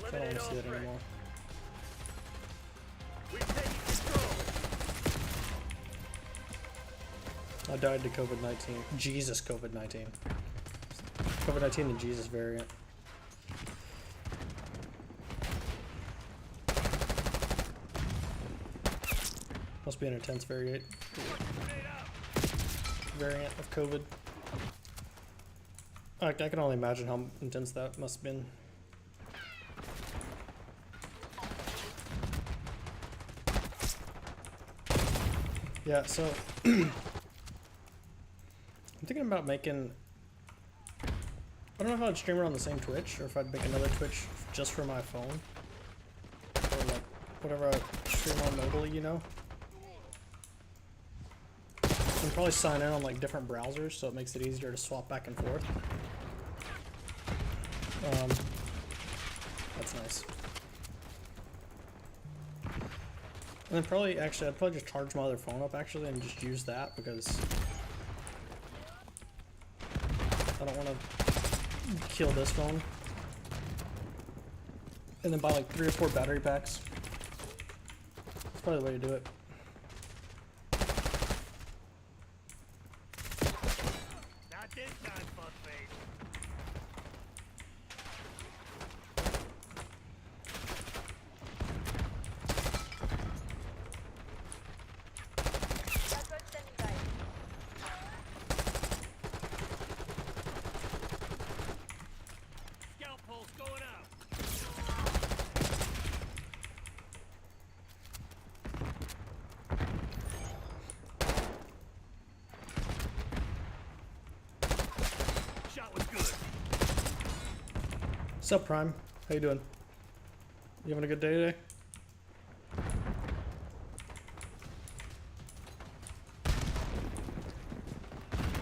I don't want to see that anymore. I died to COVID-19. Jesus, COVID-19. COVID-19, the Jesus variant. Must be an intense variant of COVID. I can only imagine how intense that must have been. Yeah, so I'm thinking about making, I don't know if I'd stream it on the same Twitch or if I'd make another Twitch just for my phone, or like whatever I stream on mobily, you know. And probably sign in on like different browsers so it makes it easier to swap back and forth. That's nice. And then probably, actually, I'd probably just charge my other phone up, actually, and just use that, because I don't want to kill this phone. And then buy like 3 or 4 battery packs. That's probably the way to do it. Not this time, fuckface. What's up, Prime? How you doing? You having a good day today?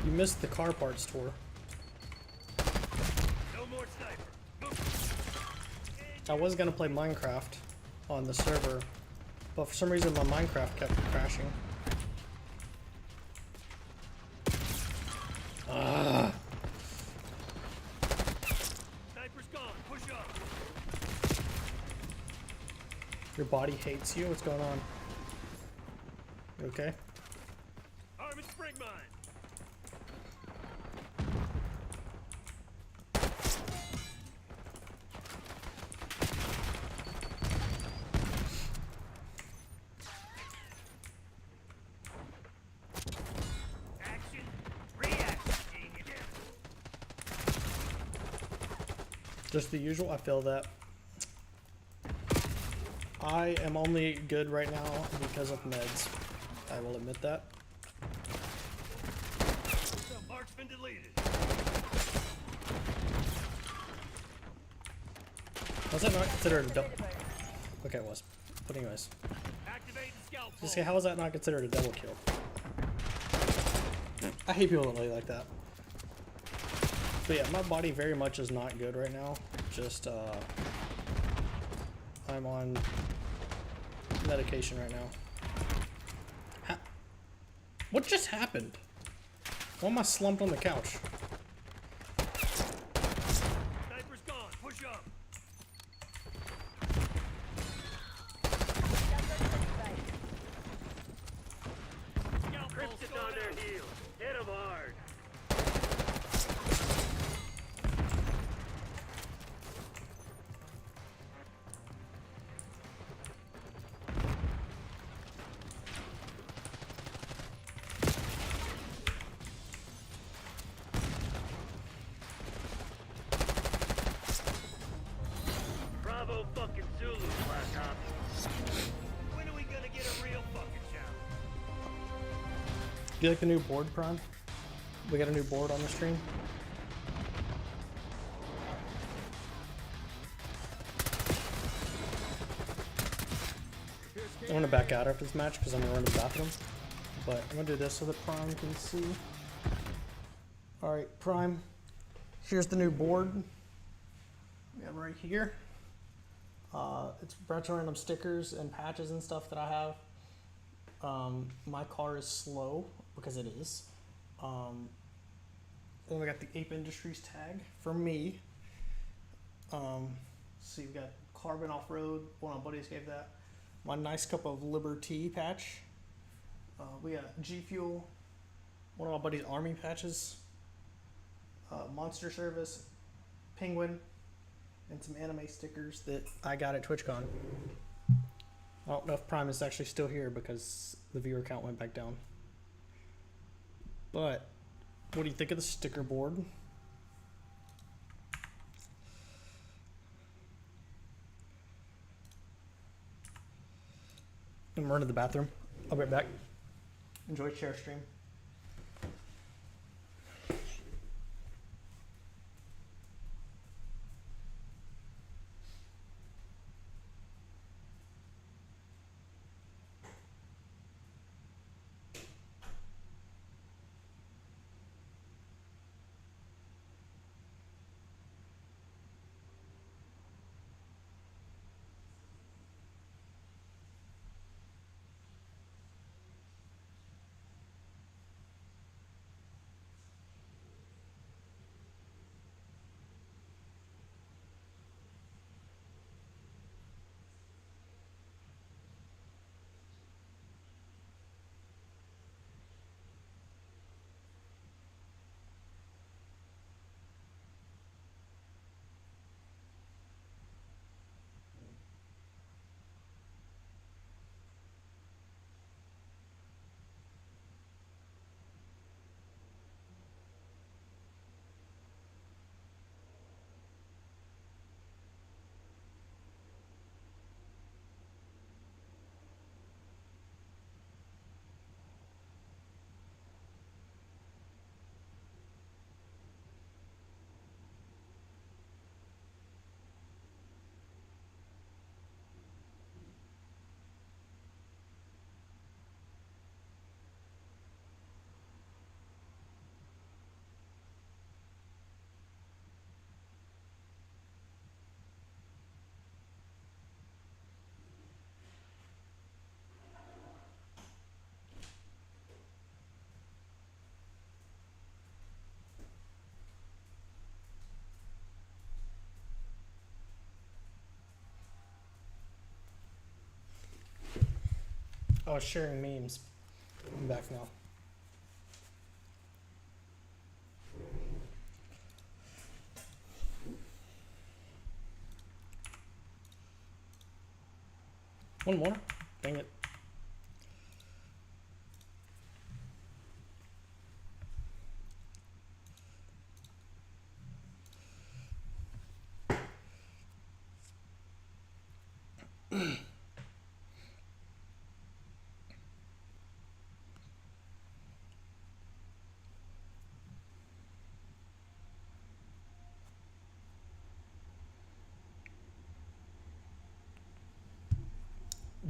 You missed the car parts tour. No more sniper. I was gonna play Minecraft on the server But for some reason my Minecraft kept crashing. Ah. Sniper's gone. Push up. Your body hates you? What's going on? You okay? Armored spring mine. Action. Reaction. Genius. Just the usual, I feel that. I am only good right now because of meds. I will admit that. Mark's been deleted. Was that not considered a double? Okay, it was. But anyways. Activate the scout Just pole. say, how is that not considered a double kill? I hate people that play like that. But yeah, my body very much is not good right now. Just, I'm on medication right now. What just happened? Why am I slumped on the couch? Sniper's gone. Push up. Scout pole Crypt's still on their down. heels. Hit 'em hard. Bravo fucking Zulu, Black Ops. When are we gonna get a real fucking shout? Do you like the new board, Prime? We got a new board on the stream. I'm gonna back out after this match because I'm gonna run to the bathroom. But I'm gonna do this so that Prime can see. Alright, Prime. Here's the new board. We have right here. It's retro random stickers and patches and stuff that I have. My car is slow because it is. Then we got the Ape Industries tag for me. So you've got Carbon Off-Road, one of my buddies gave that. My Nice Cup of Liberty patch. We got G Fuel, one of my buddy's Army patches. Monster Service, Penguin, and some anime stickers that I got at TwitchCon. I don't know if Prime is actually still here because the viewer count went back down. But what do you think of the sticker board? I'm running to the bathroom. I'll be right back. Enjoy share stream. I was sharing memes. I'm back now. One more? Dang it.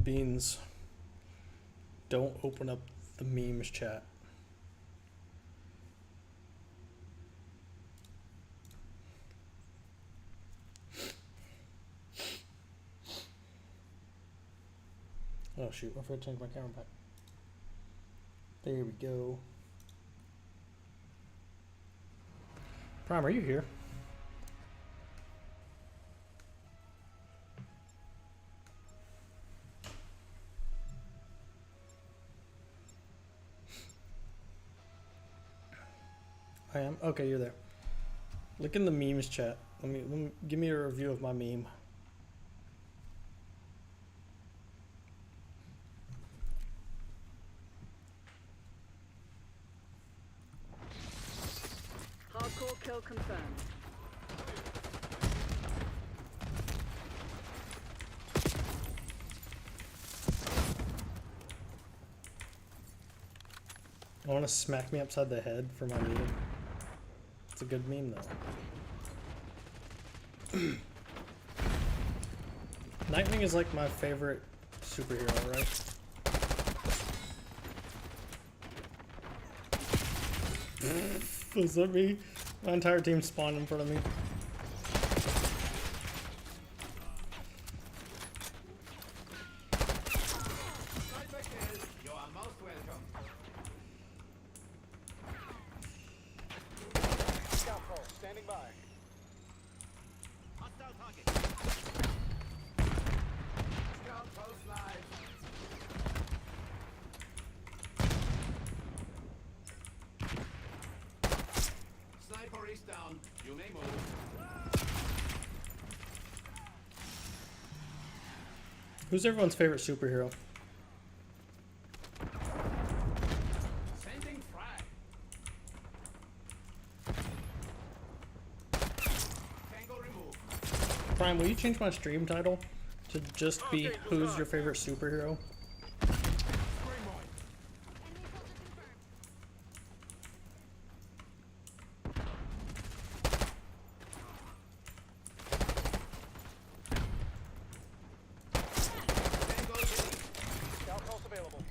Beans, don't open up the memes chat. Oh shoot, I forgot to change my camera back. There we go. Prime, are you here? I am? Okay, you're there. Look in the memes chat. Let me give me a review of my meme. Hardcore kill confirmed. I want to smack me upside the head for my meme. It's a good meme though. Nightwing is like my favorite superhero, right? Was that me? My entire team spawned in front of me. Sniper kill. You are most welcome. Scout pole, standing by. Hostile target. Scout post live. Sniper is down. You may move. Who's everyone's favorite superhero? Sending frag. Tango removed. Prime, will you change my stream title to just be who's your favorite superhero? Tango ready. Scout pulse available.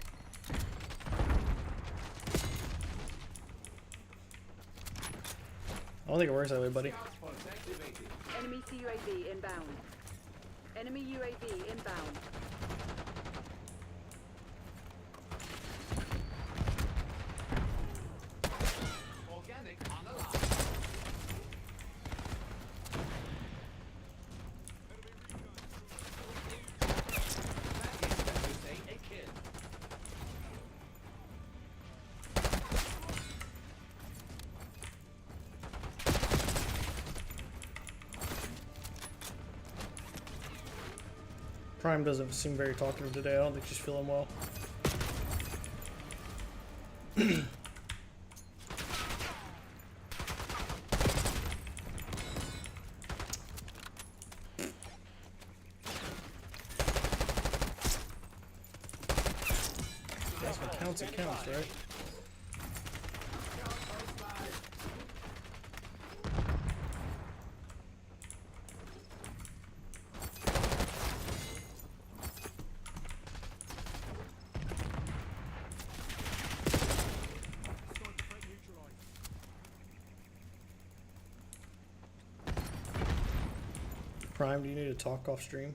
I don't think it works that way, buddy. Scout pulse activated. Enemy UAV inbound. Enemy UAV inbound. Organic on the line. That is, let me say, a kill. Prime doesn't seem very talkative today. I don't think she's feeling well. That's what counts, it counts, right? Scout post live. Prime, do you need to talk off stream?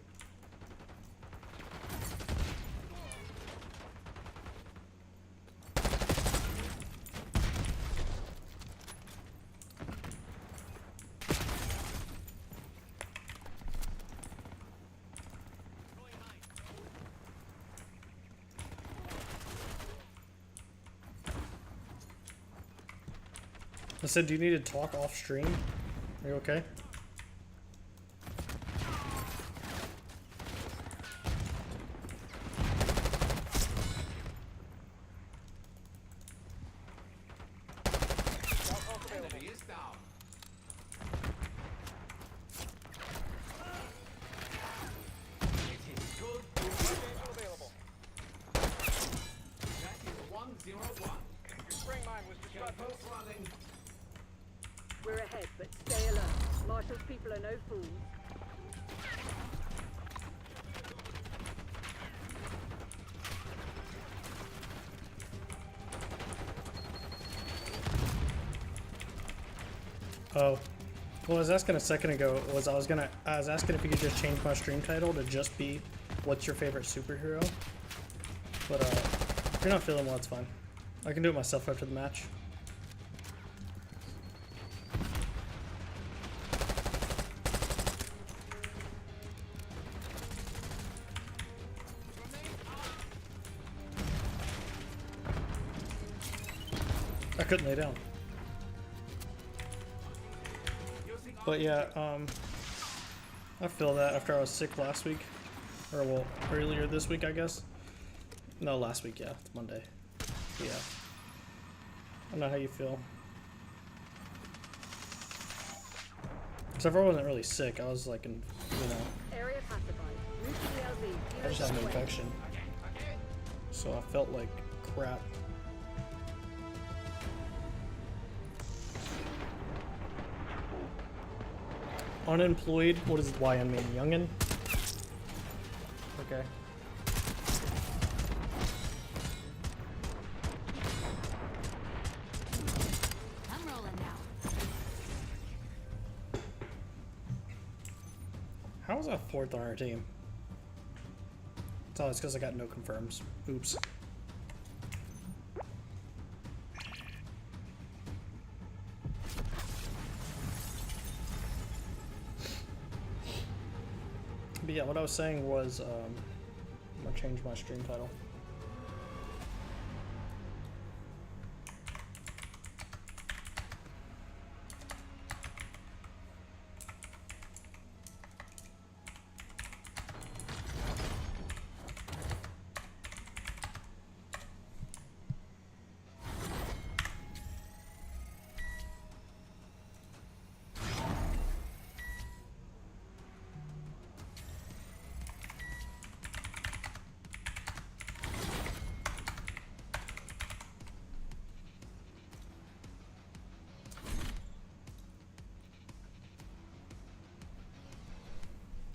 I said, do you need to talk off stream? Are you okay? Enemy is down. It is good to Angel available. That is 101. Your spring mine was Kill disrupted. post running. We're ahead, but stay alert. Marshall's people are no fools. Oh. What I was asking a second ago was I was asking if you could just change my stream title to just be what's your favorite superhero. But if you're not feeling well, it's fine. I can do it myself after the match. I couldn't lay down. But yeah, I feel that after I was sick last week. Or well, earlier this week, I guess. No, last week, yeah. It's Monday. Yeah. I don't know how you feel. Except for I wasn't really sick. I was like, Area pacified. Move to the LZ. I just had an infection. So I felt like crap. Unemployed? What does YN mean? Youngin? Okay. I'm rolling now. How was I fourth on our team? It's always because I got no confirms. Oops. But yeah, what I was saying was, I'm gonna change my stream title.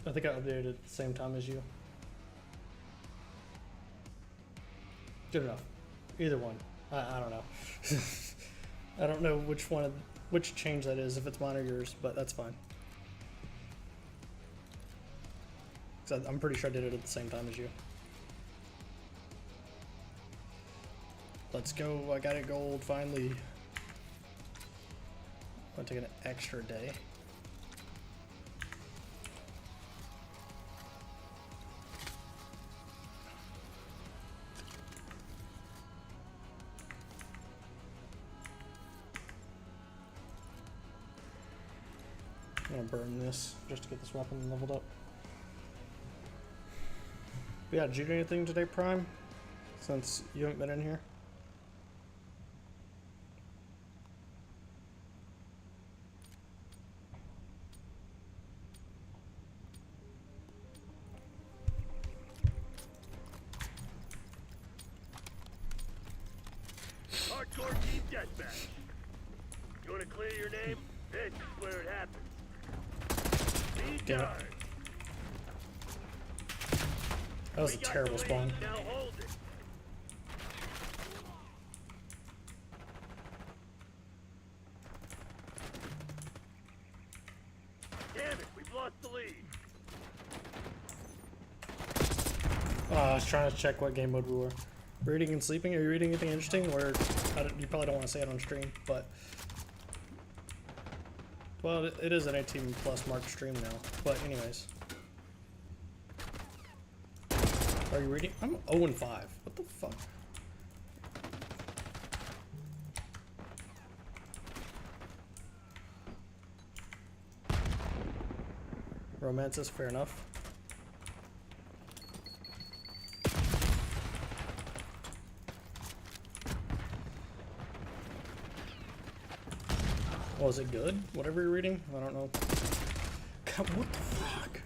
I think I updated at the same time as you. Good enough. Either one. I don't know. I don't know which change that is, if it's mine or yours, but that's fine. So I'm pretty sure I did it at the same time as you. Let's go. I got it gold finally. I'm taking an extra day. I'm gonna burn this just to get this weapon leveled up. But yeah, did you do anything today, Prime? Since you haven't been in here? Hardcore team deathmatch. You want to clear your name? This is where it happens. Be Damn it. darned. That was a We got terrible the lead. spawn. Now hold it. Damn it, we've lost the lead. I was trying to check what game mode we were. Reading and sleeping? Are you reading anything interesting? Or you probably don't want to say it on stream, but well, it is an 18 plus marked stream now. But anyways, are you reading? I'm 0-5. What the fuck? romances, fair enough. Was it good? Whatever you're reading? I don't know. God, what the fuck?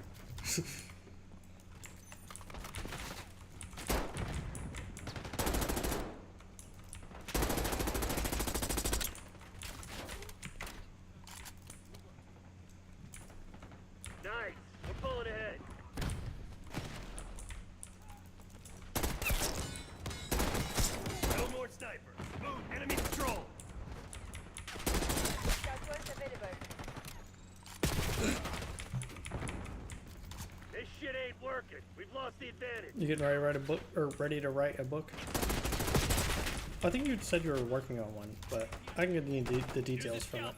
Nice. We're pulling ahead. No more sniper. Move. Enemy patrol. This shit ain't working. We've lost the advantage. You getting ready to write a book, or ready to write a book? I think you said you were working on one, but I can get the details from it.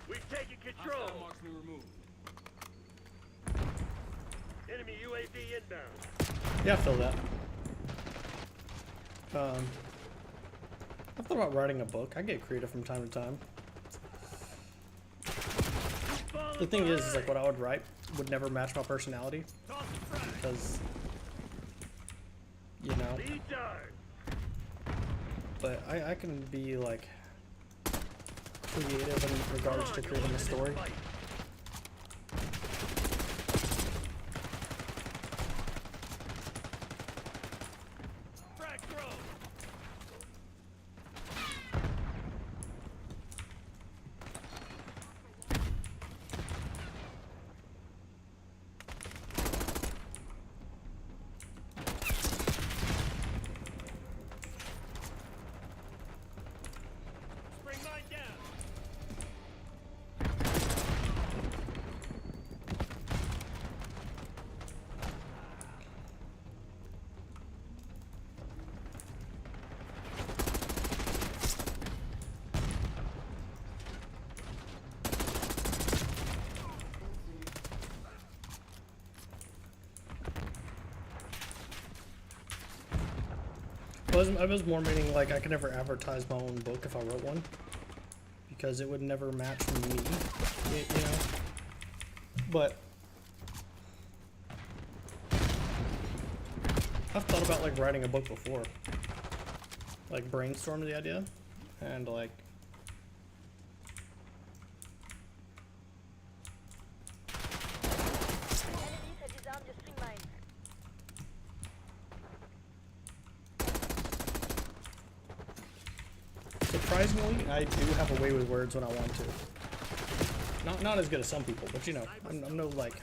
We've taken control. Enemy UAV inbound. Yeah, I feel that. I've thought about writing a book. I get creative from time to time. The thing is like what I would write would never match my personality because, you know. Lead dart. But I can be like creative in regards to creating a story. Frag throw. Spring mine down. I was more meaning like I could never advertise my own book if I wrote one because it would never match me, you know. But I've thought about like writing a book before, like brainstormed the idea, and like surprisingly, I do have a way with words when I want to. Not as good as some people, but you know, I'm no like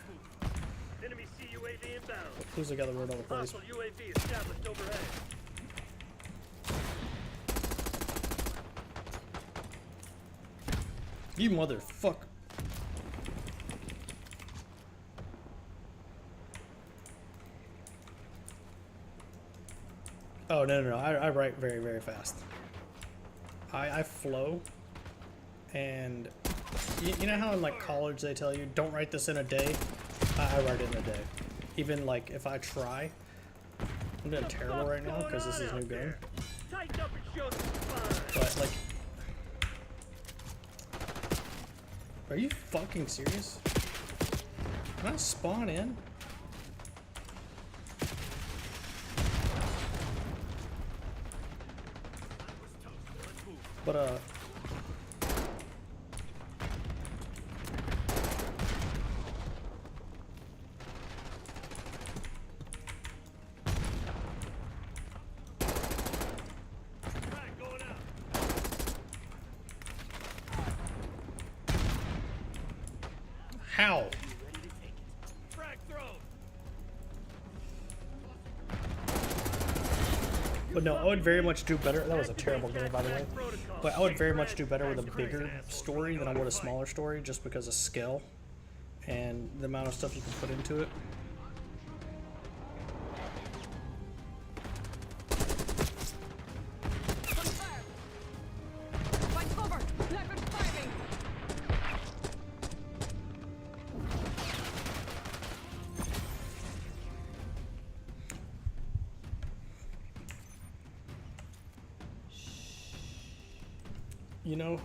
Enemy CUAV inbound. who's the other word all the place. Hostile UAV established overhead. You motherfucker. Oh, no. I write very, very fast. I flow. And you know how in like college they tell you, don't write this in a day? I write it in a day. Even like if I try. I'm doing terrible right now because this is a new game. Tighten up and show some spine. But like, are you fucking serious? Can I spawn in? But Frag going out. how? Frag thrown. But no, I would very much do better. That was a terrible game, by the way. But I would very much do better with a bigger story than I would a smaller story, just because of scale and the amount of stuff you can put into it. Find cover! Sniper firing! You know,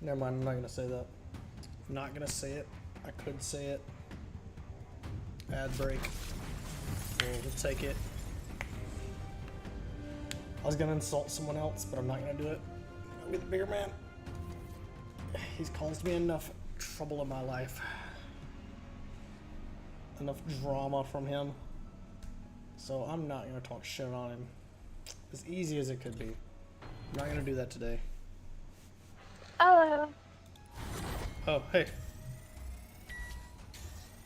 never mind, I'm not gonna say that. I'm not gonna say it. I could say it. ad break. We'll take it. I was gonna insult someone else, but I'm not gonna do it. I'll be the bigger man. He's caused me enough trouble in my life. Enough drama from him. So I'm not gonna talk shit on him. As easy as it could be. I'm not gonna do that today. Hello. Oh, hey.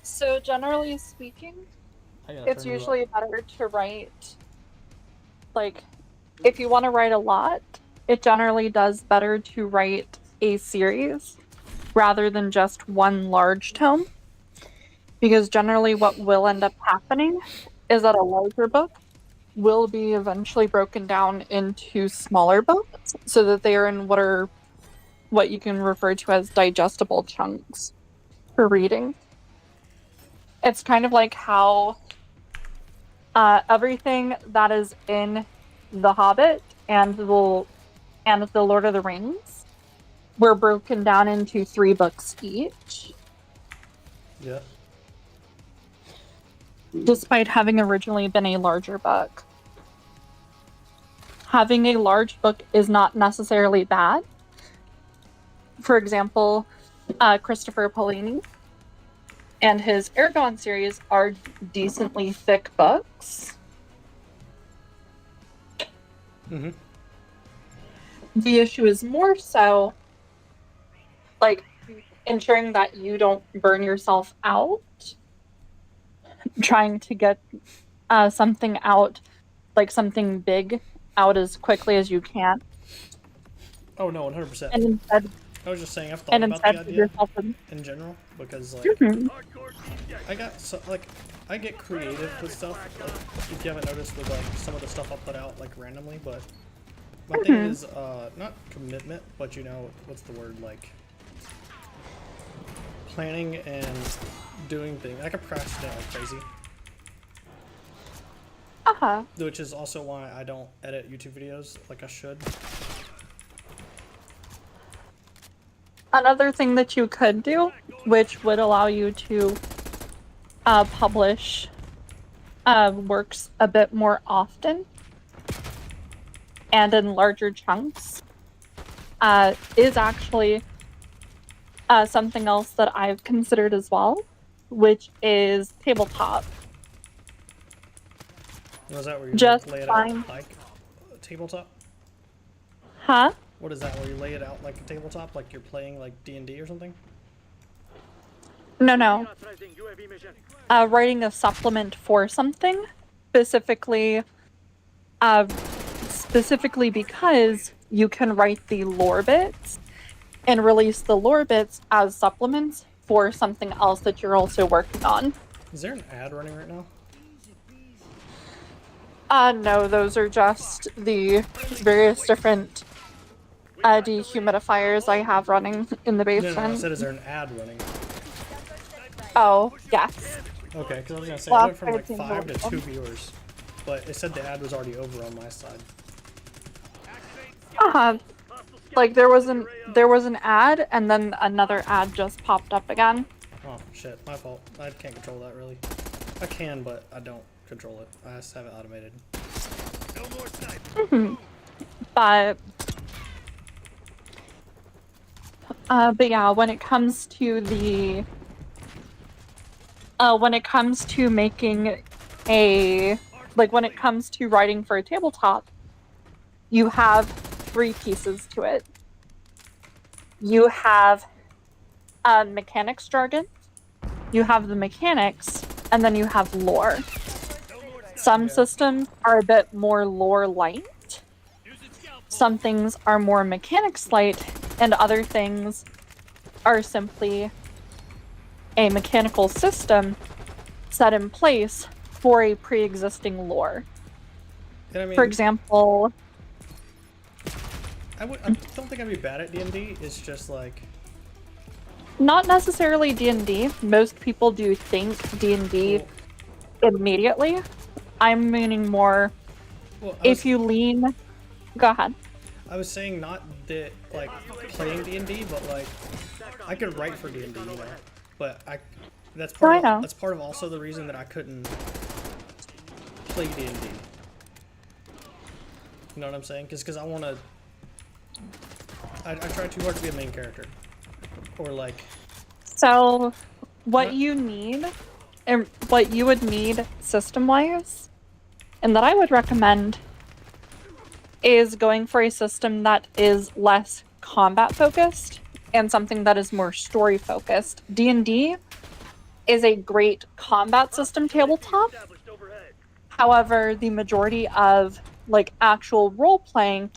So generally speaking, it's usually better to write, like, if you want to write a lot, it generally does better to write a series rather than just one large tome. Because generally what will end up happening is that a larger book will be eventually broken down into smaller books so that they are in what you can refer to as digestible chunks for reading. It's kind of like how everything that is in The Hobbit and the Lord of the Rings were broken down into 3 books each. Yeah. Despite having originally been a larger book. Having a large book is not necessarily bad. For example, Christopher Paolini and his Eragon series are decently thick books. Mm-hmm. The issue is more so, like, ensuring that you don't burn yourself out trying to get something out, like something big, out as quickly as you can. Oh no, 100%. And instead, I was just saying I've thought about the idea in general because like I get creative with stuff. Like, if you haven't noticed with like some of the stuff I'll put out like randomly, but my thing is not commitment, but you know what's the word, like planning and doing things. I can procrastinate like crazy. Which is also why I don't edit YouTube videos like I should. Another thing that you could do, which would allow you to publish works a bit more often and in larger chunks, is actually something else that I've considered as well, which is tabletop. Was that where you Just lay it fine. out like a tabletop? Huh? What is that, where you lay it out like a tabletop, like you're playing like D&D or something? No. Writing a supplement for something, specifically because you can write the lore bits and release the lore bits as supplements for something else that you're also working on. Is there an ad running right now? No, those are just the various different dehumidifiers I have running in the basement. No, I said is there an ad running? Oh, yes. Okay, because I was gonna say I went from like 5 to 2 viewers, but it said the ad was already over on my side. Like there was an ad and then another ad just popped up again. Oh shit, my fault. I can't control that really. I can, but I don't control it. I just have it automated. No more snipers. But yeah, when it comes to making when it comes to writing for a tabletop, you have 3 pieces to it. You have mechanics jargon, you have the mechanics, and then you have lore. Some systems are a bit more lore light, some things are more mechanics light, and other things are simply a mechanical system set in place for a pre-existing lore. I mean, for example, I don't think I'd be bad at D&D. It's just like not necessarily D&D. Most people do think D&D immediately. I'm meaning more if you lean. Go ahead. I was saying not that like playing D&D, but like I could write for D&D, you know. But That's No, part. I Of, know. that's part of also the reason that I couldn't play D&D. You know what I'm saying? Because I want to. I try too hard to be a main character, or like. So, what Huh? you need, and what you would need system-wise, and that I would recommend, is going for a system that is less combat-focused and something that is more story-focused. D&D is a great combat system tabletop. Established overhead. However, the majority of like actual role-playing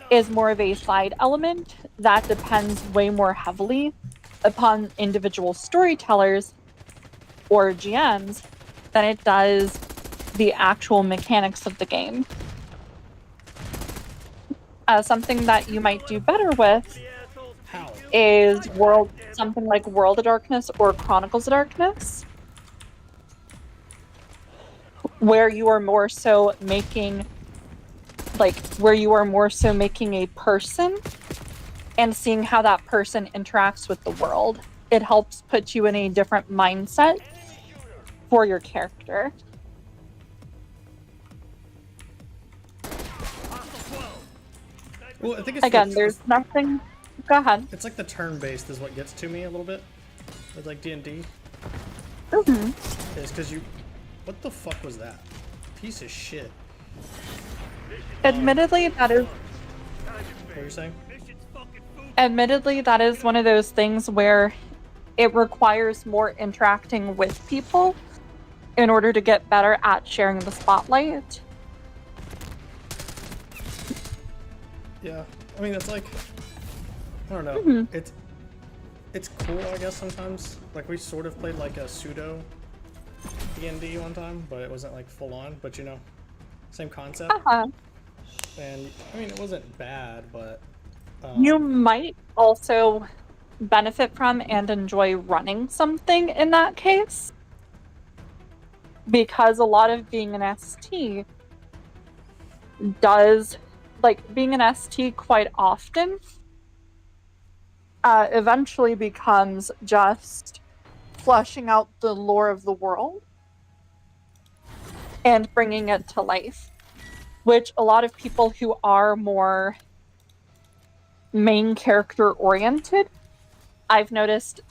is more of a side element that depends way more heavily upon individual storytellers or GMs than it does the actual mechanics of the game. Something that you might do better with The assholes How? is something like World of Darkness or Chronicles of Darkness, where you are more so making a person and seeing how that person interacts with the world. It helps put you in a different mindset for your character. Well, I think it's Again, the, there's nothing. Go ahead. It's like the turn-based is what gets to me a little bit with like D&D. Mm-hmm. Is because you. What the fuck was that? Piece of shit. Admittedly, that is. What are you saying? Admittedly, that is one of those things where it requires more interacting with people in order to get better at sharing the spotlight. Yeah, I mean, it's like, I don't know. Mm-hmm. It's cool, I guess, sometimes. Like, we sort of played like a pseudo D&D one time, but it wasn't like full on, but you know, same concept. Uh-huh. And I mean, it wasn't bad, but You might also benefit from and enjoy running something in that case, because a lot of being an ST does, like, being an ST quite often eventually becomes just fleshing out the lore of the world and bringing it to life, which a lot of people who are more main character oriented, I've noticed,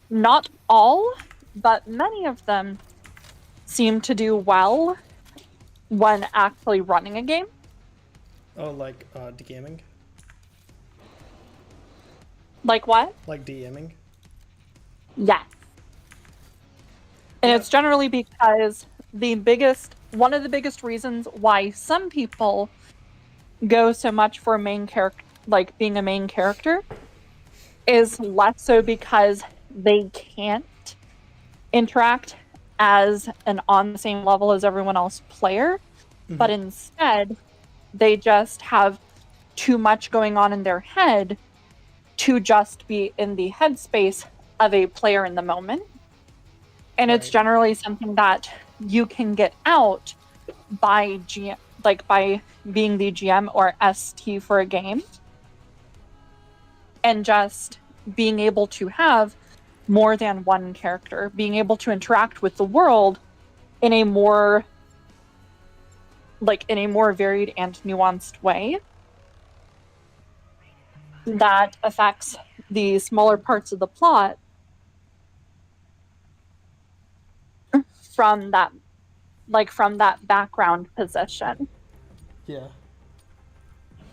not all, but many of them seem to do well when actually running a game. oh, like DMing, Like what? like DMing. Yes. And it's generally because one of the biggest reasons why some people go so much for main character, like being a main character, is less so because they can't interact as an on the same level as everyone else player, but instead they just have too much going on in their head to just be in the headspace of a player in the moment. And it's Right. generally something that you can get out by by being the GM or ST for a game, and just being able to have more than one character, being able to interact with the world in a more varied and nuanced way that affects the smaller parts of the plot from that background position. Yeah.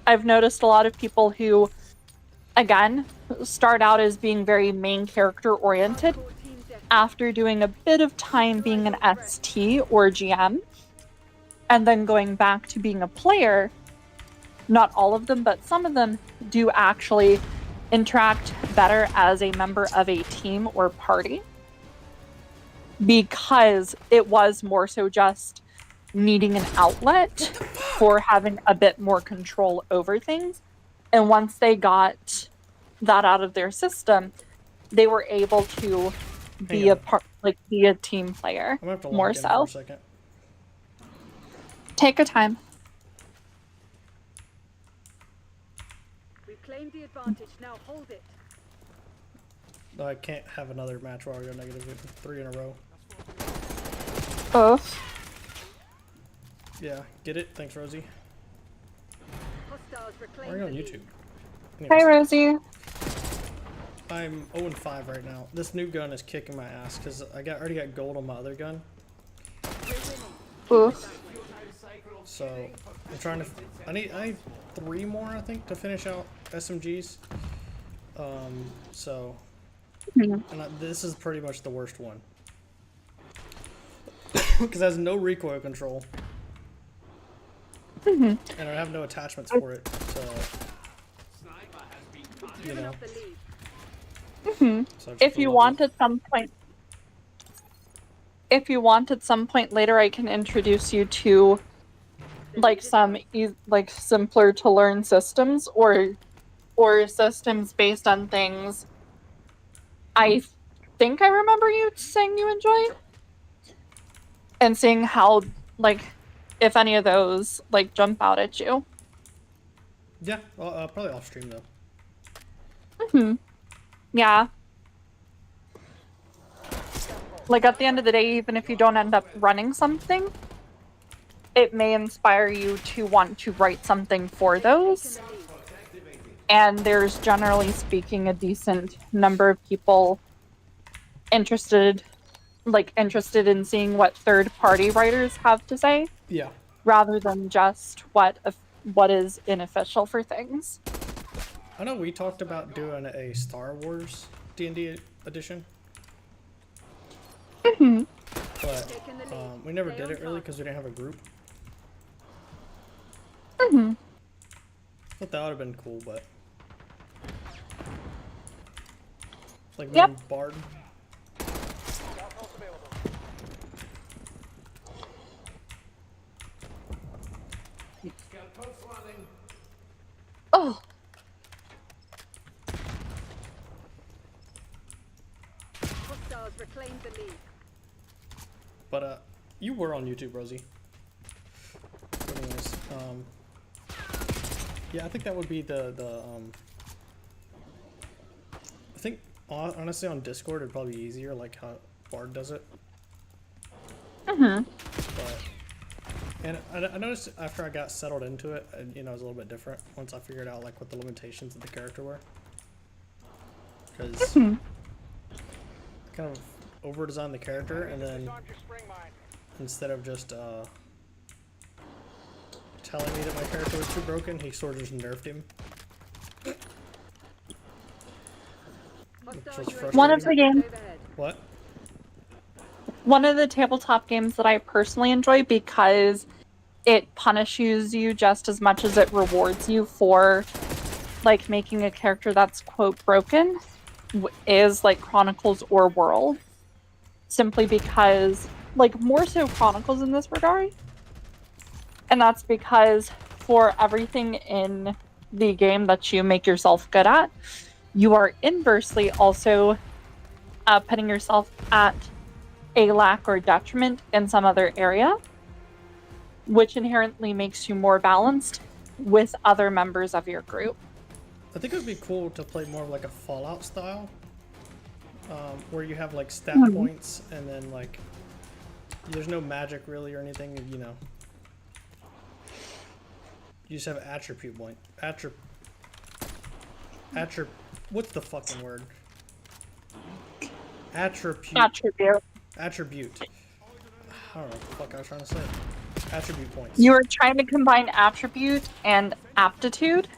I've noticed a lot of people who, again, start out as being very main character oriented after doing a bit of time being an ST or GM, and then going back to being a player. Not all of them, but some of them do actually interact better as a member of a team or party, because it was more so just needing an outlet for having a bit more control over things. And once they got that out of their system, they were able to be be a team player I'm gonna have to more log in so. for a second. Take your time. We've claimed the advantage, now hold it. No, I can't have another match where I go negative 3 in a row. Oh. Yeah, get it? Thanks, Rosie. Hostiles reclaim We're on the lead. YouTube. Hi, Anyways, Rosie. I'm 0-5 right now. This new gun is kicking my ass because I already got gold on my other gun. Ooh. So I'm trying to. I need 3 more, I think, to finish out SMGs. So, and this is pretty much the worst one because it has no recoil control, and I have no attachments for it. So, you know. The lead. So I just If blew you up. want at some point, later, I can introduce you to like some like simpler to learn systems or systems based on things I think I remember you saying you enjoy, and seeing how like if any of those like jump out at you. Yeah, well, probably off stream though. Yeah. Like at the end of the day, even if you don't end up running something, it may inspire you to want to write something for those. And there's generally speaking a decent number of people interested in seeing what third-party writers have to say, Yeah. rather than just what is unofficial for things. I know we talked about doing a Star Wars D&D edition. But we never did it really because we didn't have a group. Thought that would have been cool, but it's like Yep. me and Bard. Oh, Hostiles reclaim the lead. But you were on YouTube, Rosie. But anyways, yeah, I think that would be the I think honestly on Discord it'd probably be easier, like how Bard does it. But and I noticed after I got settled into it, you know, it was a little bit different once I figured out like what the limitations of the character were. Because kind of over designed the character, and then instead of just telling me that my character was too broken, he sort of just nerfed him. Which was frustrating. one of the games, Overhead. What? one of the tabletop games that I personally enjoy because it punishes you just as much as it rewards you for like making a character that's quote broken is like Chronicles or World. Simply because, like, more so Chronicles in this regard. And that's because for everything in the game that you make yourself good at, you are inversely also putting yourself at a lack or detriment in some other area, which inherently makes you more balanced with other members of your group. I think it would be cool to play more of like a Fallout style, where you have like stat points and then like there's no magic really or anything, you know. You just have attribute point. What's the fucking word? Attribute. Attribute. I don't know what the fuck I was trying to say. Attribute points. You are trying to combine attribute and aptitude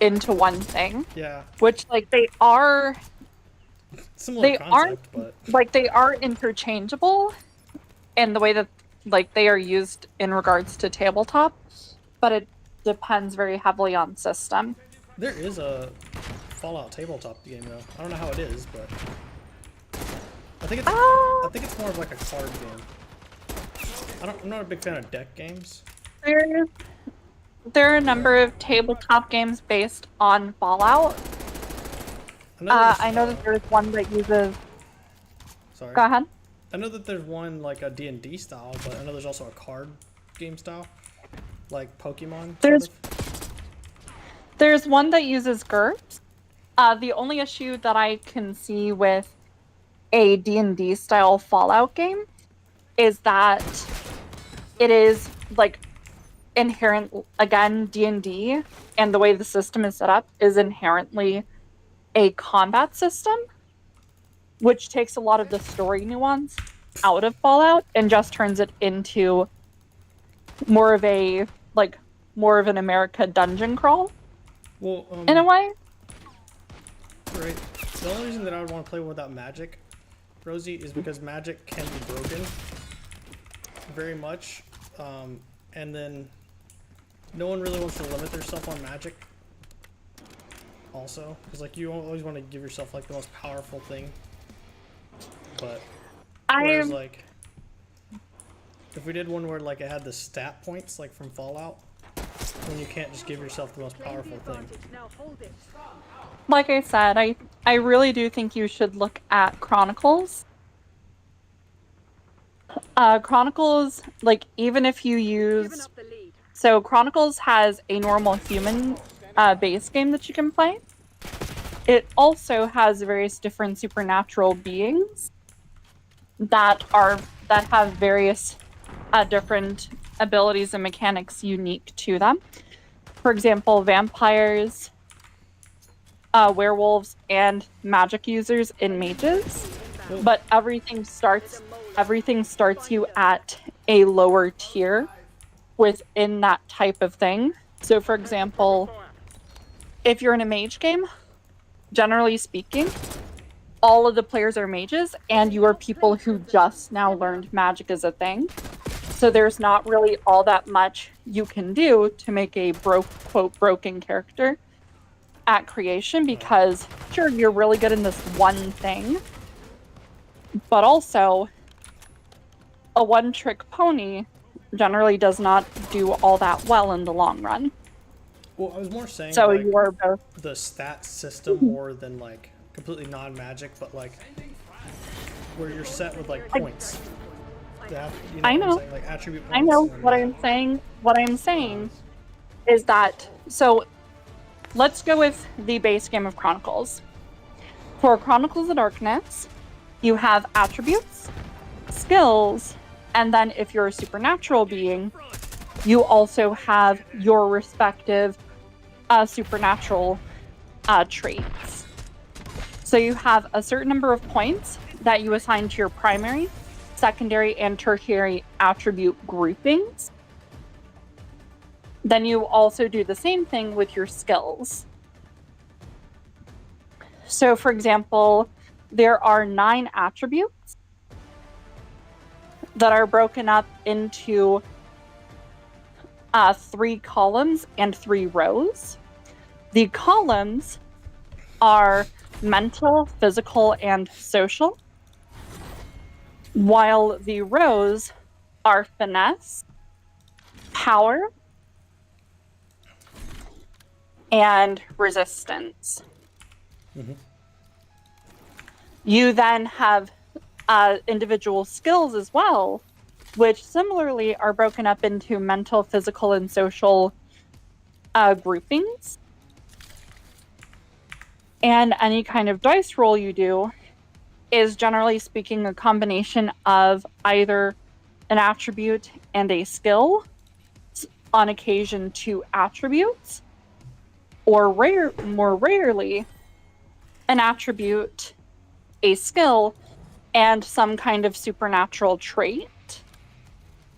into one thing. Yeah. Which, like, they are... Similar They concept, aren't... but Like, they are interchangeable in the way that, like, they are used in regards to tabletop. But it depends very heavily on system. there is a Fallout tabletop game though. I don't know how it is, but I think it's more of like a card game. I'm not a big fan of deck games. There are a number of tabletop games based on Fallout. I know that there's one that uses... Sorry. Go ahead. I know that there's one like a D&D style, but I know there's also a card game style, like Pokemon. There's one that uses GURPS. The only issue that I can see with a D&D style Fallout game is that it is like inherent, again, D&D and the way the system is set up is inherently a combat system, which takes a lot of the story nuance out of Fallout and just turns it into more of an America dungeon crawl. Well, in a way. Right. The only reason that I would want to play without magic, Rosie, is because magic can be broken very much, and then no one really wants to limit themselves on magic. Also, because like you always want to give yourself like the most powerful thing, but whereas like if we did one where like it had the stat points like from Fallout, when you can't just give yourself the most powerful thing. Now hold it. Like I said, I really do think you should look at Chronicles. Chronicles, like even if you Giving use, up the lead. so Chronicles has a normal human base game that you can play. It also has various different supernatural beings that have various different abilities and mechanics unique to them. For example, vampires, werewolves, and magic users and mages. But everything starts you at a lower tier within that type of thing. So for example, if you're in a mage game, generally speaking, all of the players are mages, and you are people who just now learned magic as a thing. So there's not really all that much you can do to make a broken character at creation, because sure, you're really good in this one thing, but also a one-trick pony generally does not do all that well in the long run. Well, I was more saying So like, you are both. the stat system more than like completely non-magic, but like where you're set with like points. That, you know I know. What I'm saying? Like attribute points. I know and- what I'm saying. What I'm saying is that, so let's go with the base game of Chronicles. For Chronicles of Darkness, you have attributes, skills, and then if you're a supernatural being, you also have your respective supernatural traits. So you have a certain number of points that you assign to your primary, secondary, and tertiary attribute groupings. Then you also do the same thing with your skills. So for example, there are 9 attributes that are broken up into 3 columns and 3 rows. The columns are mental, physical, and social, while the rows are finesse, power, and resistance. Mm-hmm. You then have individual skills as well, which similarly are broken up into mental, physical, and social groupings. And any kind of dice roll you do is generally speaking a combination of either an attribute and a skill, on occasion 2 attributes, or more rarely, an attribute, a skill, and some kind of supernatural trait,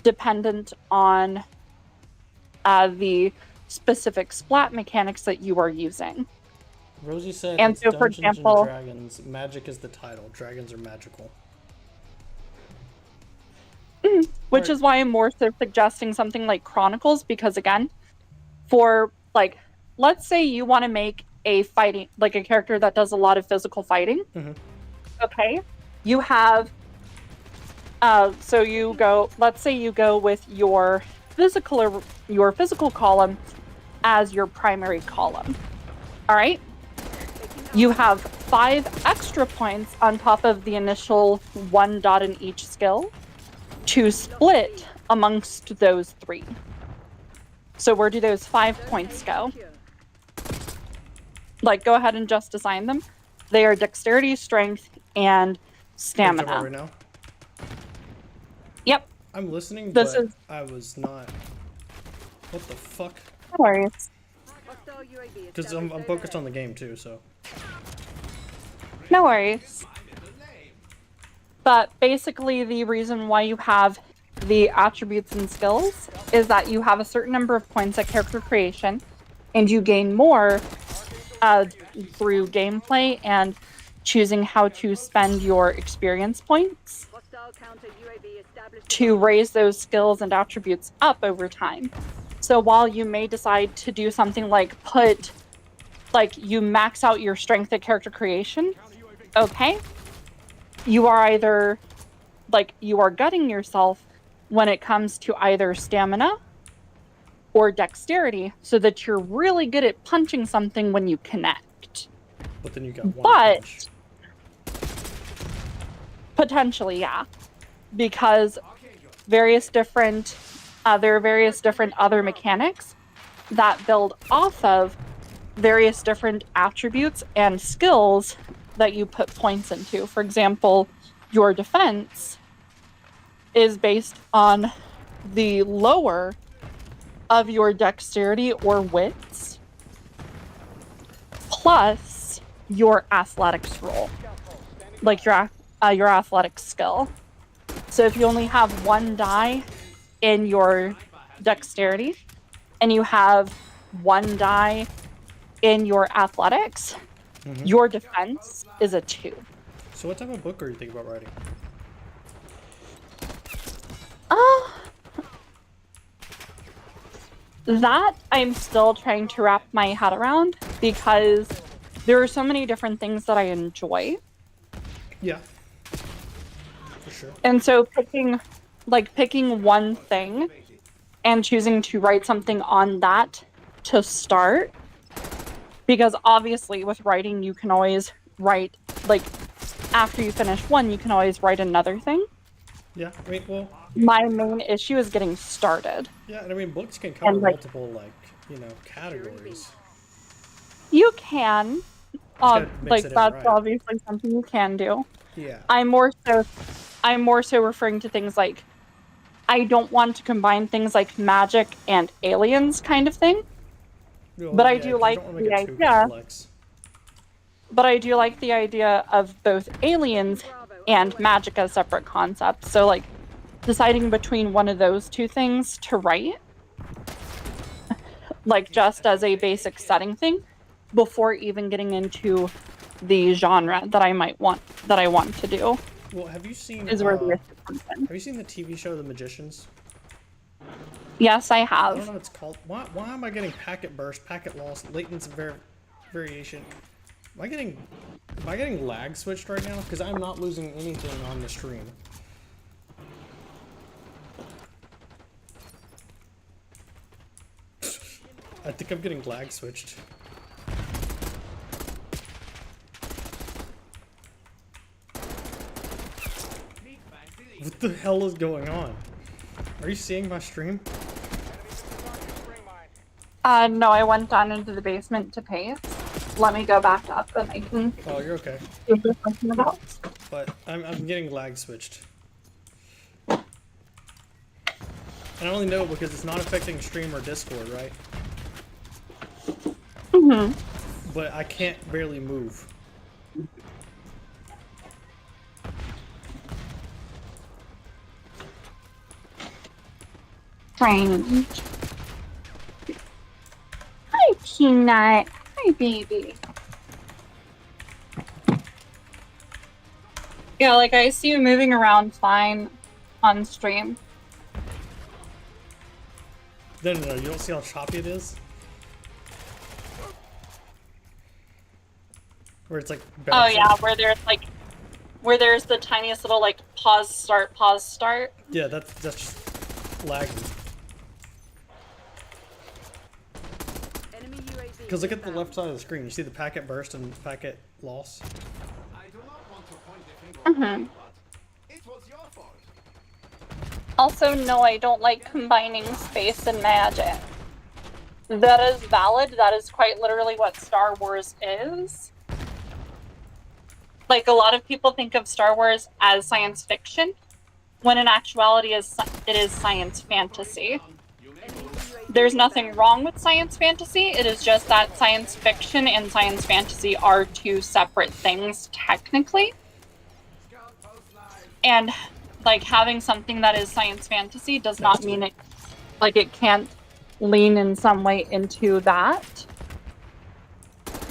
dependent on the specific splat mechanics that you are using. Rosie said, And it's so, for Dungeons example, and Dragons. Magic is the title. Dragons are magical. which Right. is why I'm more so suggesting something like Chronicles, because again, for like, let's say you want to make a fighting, like a character that does a lot of physical fighting. Mhm. Okay, you have, so you go, let's say you go with your physical column as your primary column. All right. You have 5 extra points on top of the initial 1 dot in each skill to split amongst those 3. So where do those 5 points go? like, go ahead and just assign them. They are dexterity, strength, and Talking about stamina. right now? Yep. I'm listening, This but is- I was not. What the fuck? No worries. Hostile UAV Because I'm established focused on overhead. the game too, so. No worries. But basically, the reason why you have the attributes and skills is that you have a certain number of points at character creation, and you gain more through gameplay and choosing how to spend your experience points Hostile counter UAV established. to raise those skills and attributes up over time. So while you may decide to do something like you max out your strength at character creation, okay, you are either, you are gutting yourself when it comes to either stamina or dexterity so that you're really good at punching something when you connect. But then you got one But punch. potentially, yeah, because there are various different other mechanics that build off of various different attributes and skills that you put points into. For example, your defense is based on the lower of your dexterity or wits plus your athletics roll, like your athletic skill. So if you only have one die in your dexterity and you have one die in your athletics, your defense is a 2. So what type of book are you thinking about writing? That I'm still trying to wrap my head around because there are so many different things that I enjoy. Yeah. For sure. And so picking one thing and choosing to write something on that to start, because obviously with writing you can always write, after you finish one you can always write another thing. Yeah, I mean, well, My main issue is getting started. yeah, and I mean, books can cover And, multiple, categories. You can, gotta mix it in that's right. obviously something you can do. Yeah. I'm more so referring to things like, I don't want to combine things like magic and aliens kind of thing. Well, But I yeah, do 'cause you like don't wanna make the it too idea. complex. But I do like the idea of both aliens and magic as separate concepts. So, deciding between one of those two things to write, just as a basic setting thing, before even getting into the genre that I want to do, Well, have you seen? is where the risk comes in. Have you seen the TV show The Magicians? Yes, I I don't have. know what it's called. Why am I getting packet burst, packet loss, latency variation? Am I getting lag switched right now? Because I'm not losing anything on the stream. I think I'm getting lag switched. What the hell is going on? Are you seeing my stream? No, I went down into the basement to paste. Let me go back up and I can Oh, you're okay. see what you're talking about. But I'm getting lag switched. And I only know because it's not affecting stream or Discord, right? But I can't barely move. Strange. Hi, Peanut. Hi, baby. Yeah, I see you moving around fine on stream. No, you don't see how choppy it is? Where it's Oh bouncing. yeah, where there's the tiniest little pause start. Yeah, that's just lagging. Enemy UAV. Because look at the left side of the screen. You see the packet burst and packet loss? I do not want to point the finger at you, but it was your fault. Also, no, I don't like combining space and magic. That is valid. That is quite literally what Star Wars is. Like, a lot of people think of Star Wars as science fiction, when in actuality it is science fantasy. There's nothing wrong with science fantasy, it is just that science fiction and science fantasy are two separate things, technically. And, like, having something that is science fantasy does not mean it, like, it can't lean in some way into that.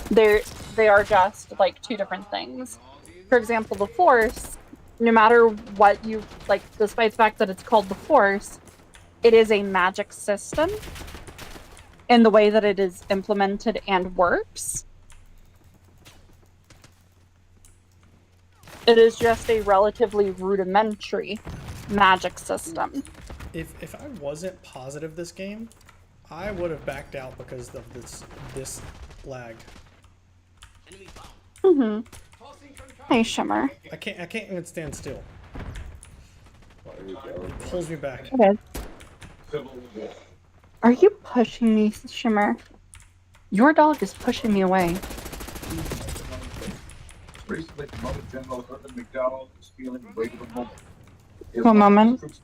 They are just, like, two different things. For example, the Force, no matter what you, like, despite the fact that it's called the Force, it is a magic system in the way that it is implemented and works. It is just a relatively rudimentary magic system. If I wasn't positive this game, I would have backed out because of this lag. Mm-hmm. Hey, Shimmer. I can't even stand still. It pulls me back. It is. Are you pushing me, Shimmer? Your dog is pushing me away. Recently promoted General Herman McDowell is feeling the weight of the moment. One moment.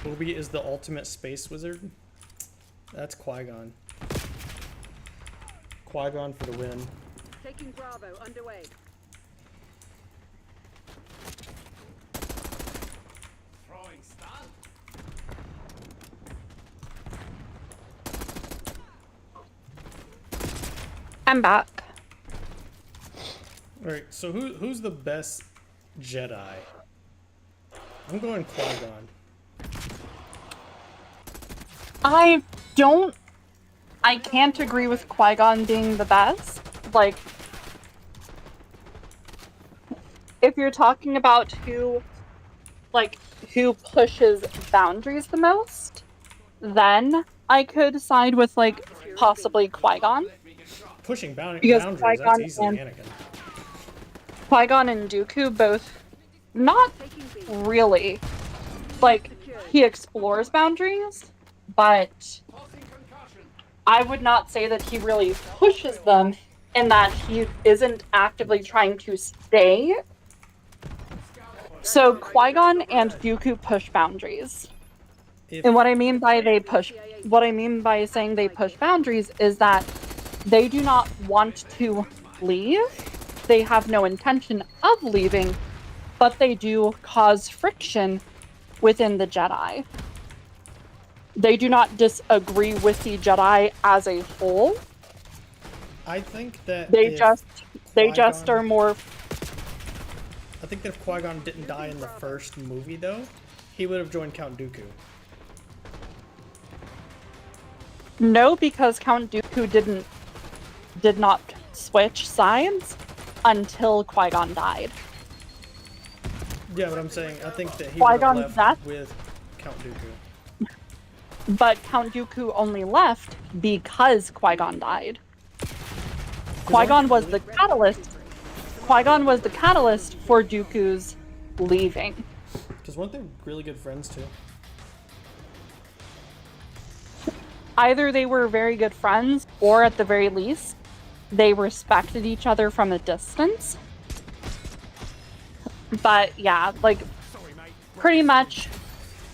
Obi is the ultimate space wizard. That's Qui-Gon. Qui-Gon for the win. Taking Bravo underway. Throwing stun. I'm back. Alright, so who's the best Jedi? I'm going Qui-Gon. I can't agree with Qui-Gon being the best. Like, if you're talking about who pushes boundaries the most, then I could side with, like, possibly Qui-Gon. Pushing boundaries, Because that's easily Anakin. Qui-Gon and Dooku both, not really. Like, he explores boundaries, but I would not say that he really pushes them, in that he isn't actively trying to stay. So Qui-Gon and Dooku push boundaries. And what I mean by saying they push boundaries is that they do not want to leave. They have no intention of leaving, but they do cause friction within the Jedi. They do not disagree with the Jedi as a whole. I think that they just are more. I think that if Qui-Gon didn't die in the first movie, though, he would have joined Count Dooku. No, because Count Dooku did not switch sides until Qui-Gon died. Yeah, but I'm saying I think that he would have left with Count Dooku. But Count Dooku only left because Qui-Gon died. Qui-Gon was the catalyst. Qui-Gon was the catalyst for Dooku's leaving. Because weren't they really good friends too? Either they were very good friends, or at the very least, they respected each other from a distance. But yeah, like, pretty much,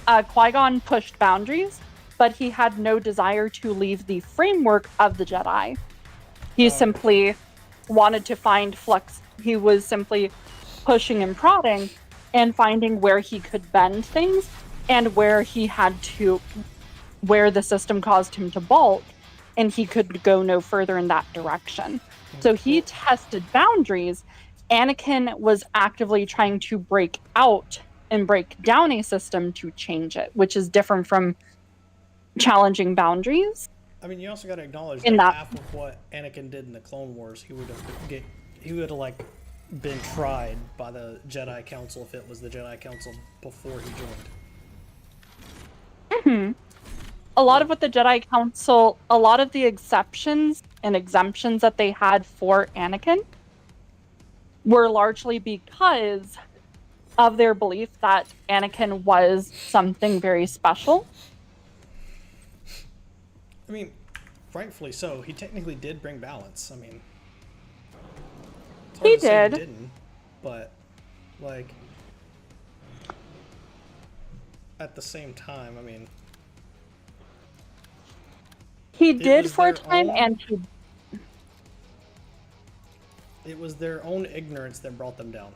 Qui-Gon pushed boundaries, but he had no desire to leave the framework of the Jedi. He simply wanted to find flux. He was simply pushing and prodding and finding where he could bend things and where he had to, where the system caused him to balk and he could go no further in that direction. So he tested boundaries. Anakin was actively trying to break out and break down a system to change it, which is different from challenging boundaries. I mean, you also got to acknowledge that half of what Anakin did in the Clone Wars, he would have like been tried by the Jedi Council if it was the Jedi Council before he joined. a lot of what the Jedi Council, a lot of the exceptions and exemptions that they had for Anakin were largely because of their belief that Anakin was something very special. I mean, rightfully so. He technically did bring balance. I mean, it's hard He to say did. he didn't, but like at the same time, I mean, He did was for a their time, own- and he it was their own ignorance that brought them down.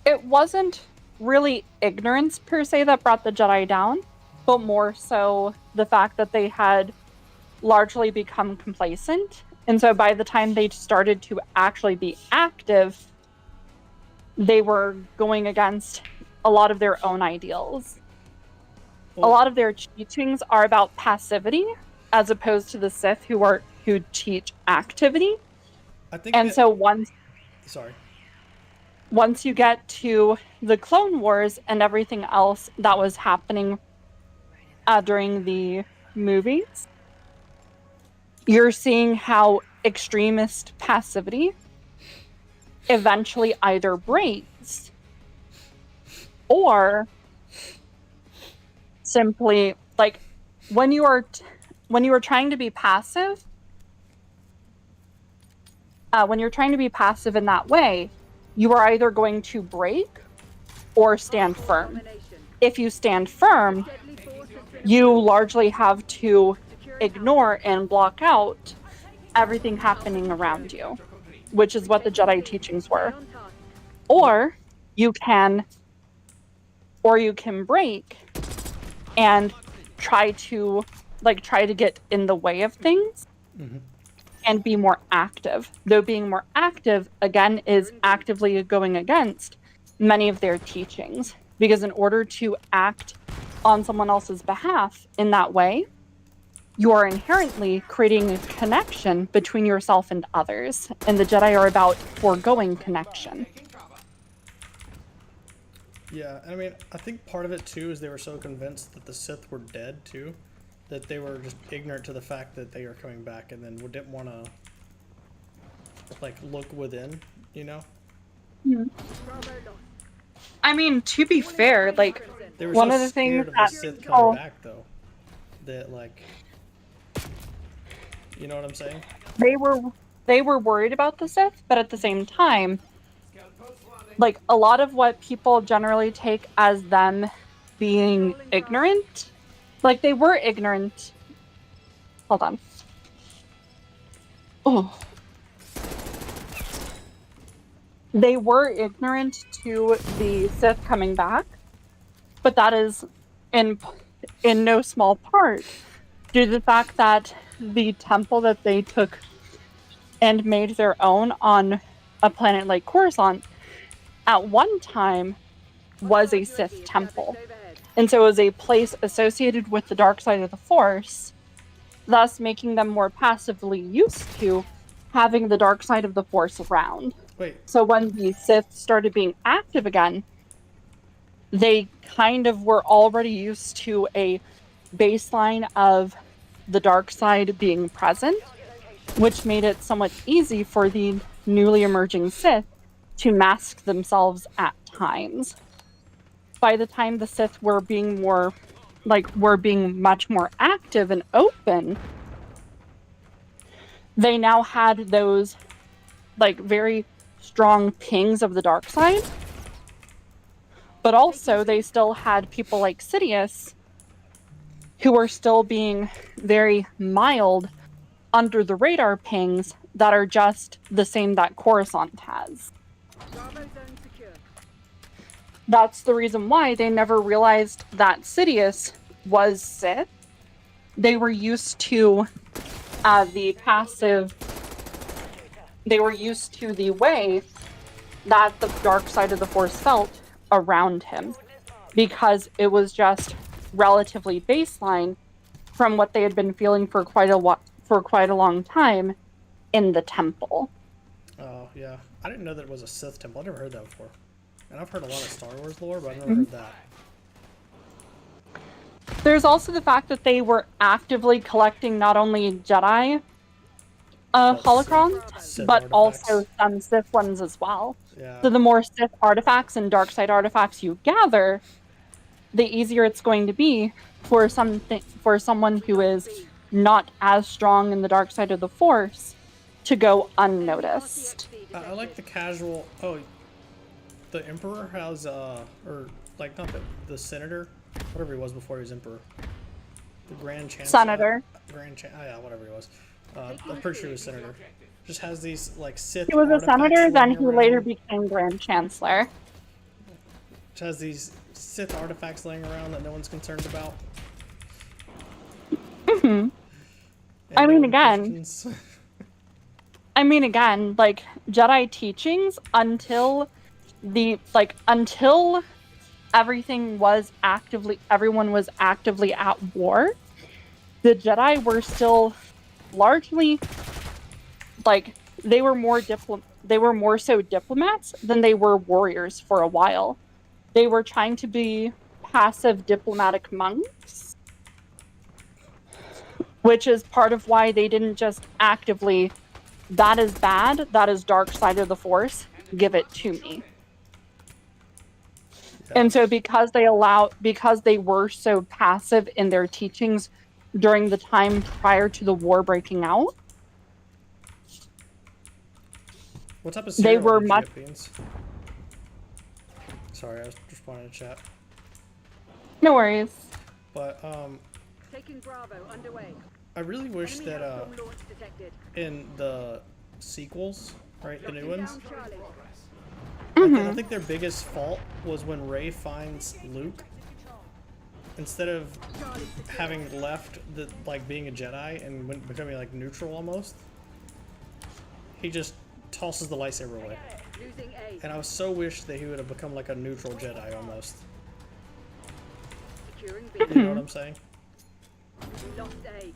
it wasn't really ignorance per se that brought the Jedi down, but more so the fact that they had largely become complacent. And so by the time they started to actually be active, they were going against a lot of their own ideals. A lot of their teachings are about passivity as opposed to the Sith who teach activity. I think And that- so once you get to the Clone Wars and everything else that was happening during the movies, you're seeing how extremist passivity eventually either breaks or simply, like, when you are trying to be passive, when you're trying to be passive in that way, you are either going to break or stand firm. Domination. If you stand firm, Deadly force has been you largely have to ignore and block out everything happening around you, which is what the Jedi teachings were. on task. Or you can break and try to get in the way of things and be more active. Though being more active, again, is actively going against many of their teachings. Because in order to act on someone else's behalf in that way, you are inherently creating a connection between yourself and others. And the Jedi are about foregoing connection. Yeah, I mean, I think part of it too is they were so convinced that the Sith were dead too, that they were just ignorant to the fact that they are coming back, and then didn't want to like look within, you know? Bravo lost. I mean, to be fair, like, They were one so of the things scared of the that Sith people- coming back though, that like, you know what I'm saying? they were worried about the Sith, but at the same time, like, a lot of what people generally take as them being ignorant, like, they were ignorant. Hold on. Oh. They were ignorant to the Sith coming back, but that is in no small part due to the fact that the temple that they took and made their own on a planet like Coruscant at one time was a Sith temple. And so it was a place associated with the dark side of the Force, thus making them more passively used to having the dark side of the Force around. Wait, So when the Sith started being active again, they kind of were already used to a baseline of the dark side being present, which made it somewhat easy for the newly emerging Sith to mask themselves at times. By the time the Sith were being much more active and open, they now had those like very strong pings of the dark side. But also they still had people like Sidious who were still being very mild under the radar pings that are just the same that Coruscant has. Bravo zone secure. That's the reason why they never realized that Sidious was Sith. They were used to the passive. They were used to the way that the dark side of the Force felt around him, because it was just relatively baseline from what they had been feeling for quite a long time in the temple. oh yeah, I didn't know that it was a Sith temple. I never heard that before, and I've heard a lot of Star Wars lore, but I've never heard that. There's also the fact that they were actively collecting not only Jedi holocrons, Sith but artifacts. also some Sith ones as well. Yeah. So the more Sith artifacts and dark side artifacts you gather, the easier it's going to be for someone who is not as strong in the dark side of the Force to go unnoticed. I like the casual. Oh, the Emperor has or like not the Senator, whatever he was before he was Emperor. The Grand Chancellor. Senator. Yeah, whatever he was. I'm pretty sure he was Senator. Just has these like Sith. He was a artifacts senator, then laying he around. later became Grand Chancellor. Just has these Sith artifacts laying around that no one's concerned about. Mm-hmm. And I mean, no one again, questions. like Jedi teachings until everyone was actively at war, the Jedi were still largely like they were more so diplomats than they were warriors for a while. They were trying to be passive diplomatic monks, which is part of why they didn't just actively, that is bad, that is dark side of the Force, give it to me. Yeah. And so because they were so passive in their teachings during the time prior to the war breaking out, what type of they cereal were did you much. get, Beans? Sorry, I was responding to chat. No worries. But Taking Bravo underway. I really wish Enemy that hellstorm launch detected. in the sequels, right, the new Locking ones, down Charlie. I think their biggest fault was when Rey finds Luke. Instead of having left being a Jedi and becoming like neutral almost, he just tosses the lightsaber away. Losing A. And I was so wish that he would have become like a neutral Jedi almost. Securing B. You know what I'm saying? Lost A.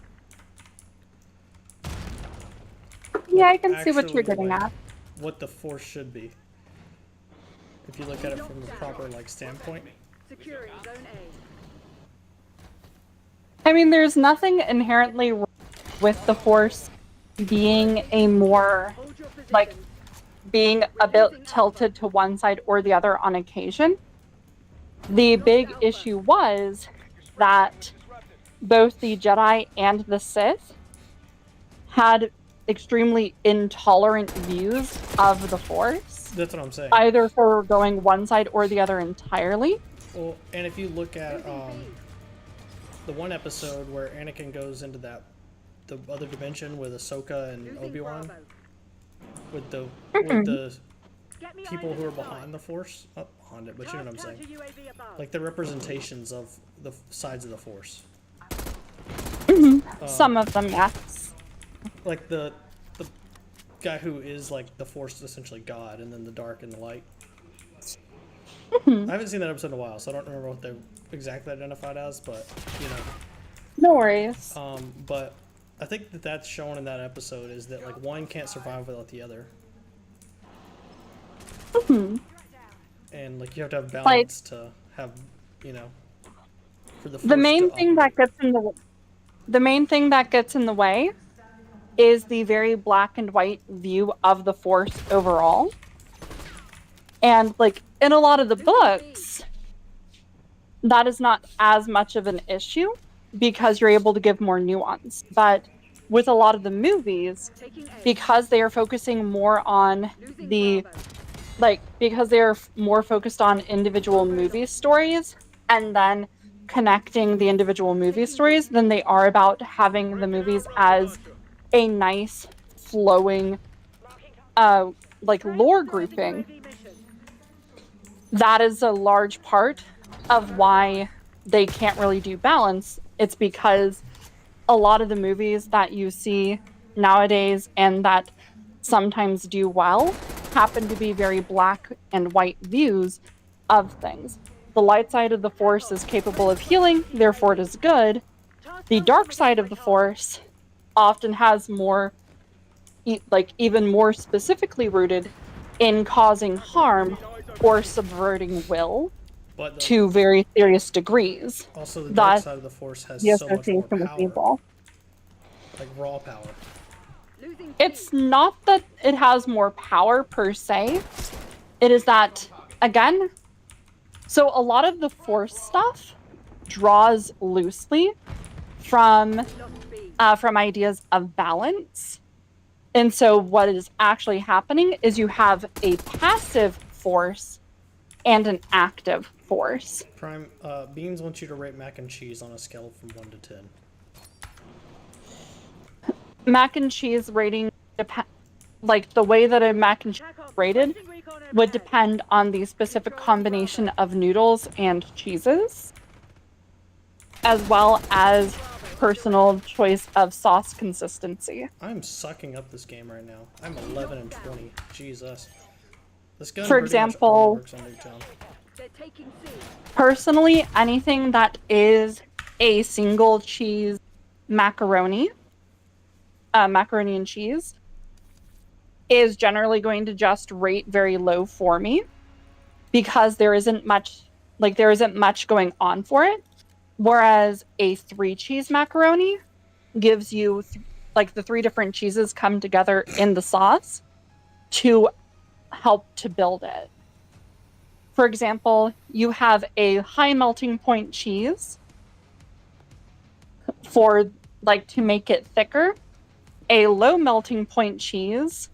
Yeah, I can see what you're Actually, getting like, at. what the Force should be. If you look at it from the proper standpoint. Securing Zone I mean, there's nothing inherently wrong with the Force being a more, A. Hold your position. being a bit tilted to one side or the other on occasion. The big issue was that both the Jedi and the Sith had extremely intolerant views of the Force. That's what I'm saying. Either for going one side or the other entirely. Well, and if you look at the one episode where Anakin goes into the other dimension with Ahsoka and Obi-Wan, with the Get me people eyes who are on the behind the Force, not behind it, but you know what I'm saying. Counter UAV above. Like the representations of the sides of the Force. Some of them, yes. Like the guy who is like the Force, essentially God, and then the dark and the light. I haven't seen that episode in a while, so I don't remember what they exactly identified as, but you know. No worries. But I think that's shown in that episode is that like one can't survive without the other. And like you have to have balance to have, you know, for the Force The main to thing that gets in the way is the very black and white view of the Force overall. And like in a lot of the books, that is not as much of an issue because you're able to give more nuance. But with a lot of the movies, because they are focusing more on because they're more focused on individual movie stories and then connecting the individual movie stories than they are about having the movies as a nice flowing lore grouping. That is a large part of why they can't really do balance. It's because a lot of the movies that you see nowadays and that sometimes do well happen to be very black and white views of things. The light side of the Force is capable of healing, therefore it is good. The dark side of the Force often has more, even more specifically rooted in causing harm or subverting will. But to very serious degrees. also, the dark That's side of the Force has the so much more association with power, evil. like raw power. Losing It's not that it has more power per se. It is that, again, so a lot of the Force stuff draws loosely from ideas of balance. And so what is actually happening is you have a passive Force and an active Force. Prime, Beans wants you to rate mac and cheese on a scale from 1 to 10. Mac and cheese rating, like the way that a mac and cheese is rated would depend on the specific combination of noodles and cheeses, as well as personal choice of sauce consistency. I'm sucking up this game right now. I'm 11 and 20. Jesus. This gun For pretty much example, only works on Nuketown. They're taking C. Personally, anything that is a single cheese macaroni and cheese, is generally going to just rate very low for me because there isn't much going on for it. Whereas a 3 cheese macaroni gives you the 3 different cheeses come together in the sauce to help to build it. For example, you have a high melting point cheese for to make it thicker, a low melting point cheese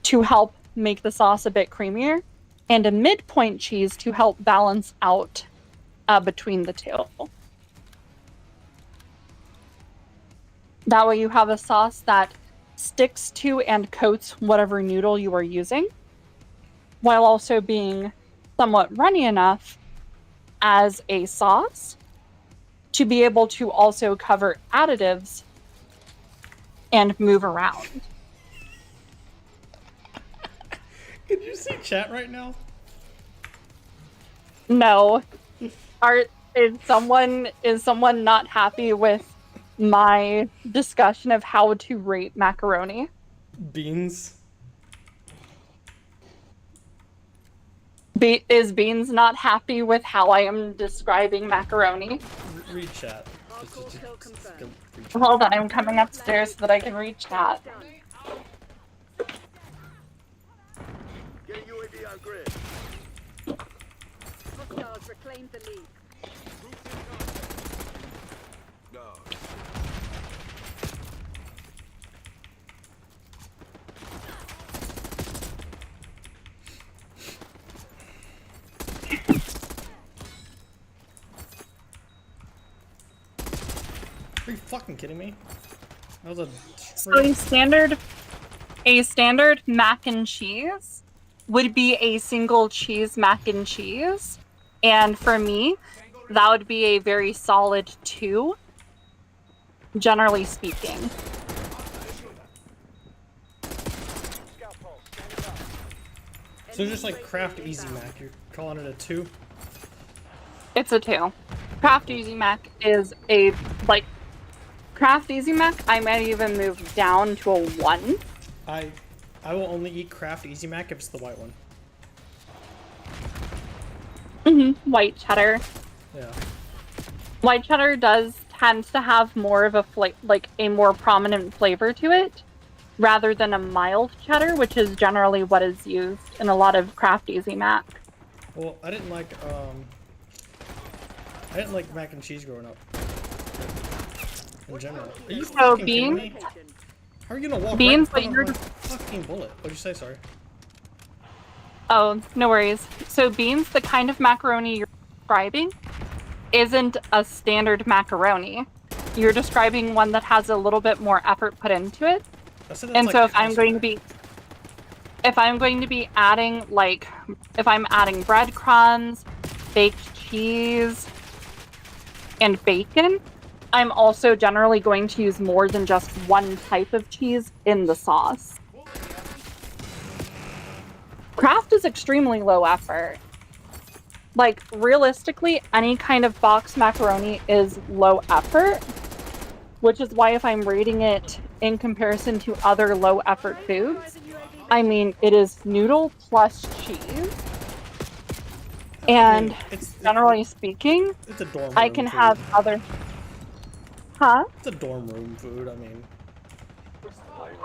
to help make the sauce a bit creamier, and a midpoint cheese to help balance out between the two. That way you have a sauce that sticks to and coats whatever noodle you are using, while also being somewhat runny enough as a sauce to be able to also cover additives and move around. Can you see chat right now? No. Is someone not happy with my discussion of how to rate macaroni? Beans. Is Beans not happy with how I am describing macaroni? Read chat. Hold on, I'm coming upstairs so that I can read chat. Get a UAV on grid. Hostiles reclaimed the lead. Are you fucking kidding me? That was So a standard mac and cheese would be a single cheese mac and cheese. And for me, that would be a very solid 2, generally speaking. So just like Kraft Easy Mac, you're calling it a 2? It's a 2. Kraft Easy Mac is Kraft Easy Mac, I might even move down to a 1. I will only eat Kraft Easy Mac if it's the white one. White cheddar. Yeah. White cheddar tends to have more of a more prominent flavor to it, rather than a mild cheddar, which is generally what is used in a lot of Kraft Easy Mac. Well, I didn't like mac and cheese growing up. In general. Are you fucking kidding me? How are you gonna walk right in front of my fucking bullet? What'd you say? Sorry. Oh, no worries. So Beans, the kind of macaroni you're describing, isn't a standard macaroni. You're describing one that has a little bit more effort put into it. And so if I'm going to be adding if I'm adding breadcrumbs, baked cheese, and bacon, I'm also generally going to use more than just one type of cheese in the sauce. Kraft is extremely low effort. Realistically, any kind of box macaroni is low effort, which is why if I'm rating it in comparison to other low effort foods, I mean, it is noodle plus cheese. And it's generally speaking, it's a dorm room I can food. have other. Huh? It's a dorm room food. I mean,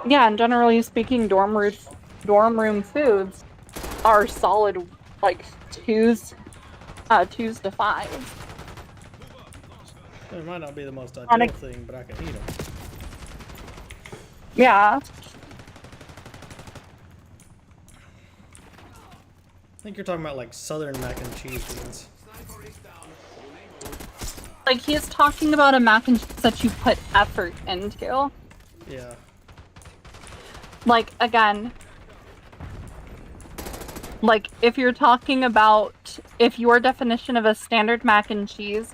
Yeah, and generally speaking, dorm room foods are solid, like twos to fives. it might not be the most On a- ideal thing, but I can eat them. Yeah. I think you're talking about like southern mac and cheese beans. Like he's talking about a mac and cheese that you put effort into. Yeah. Like again, like if you're talking about if your definition of a standard mac and cheese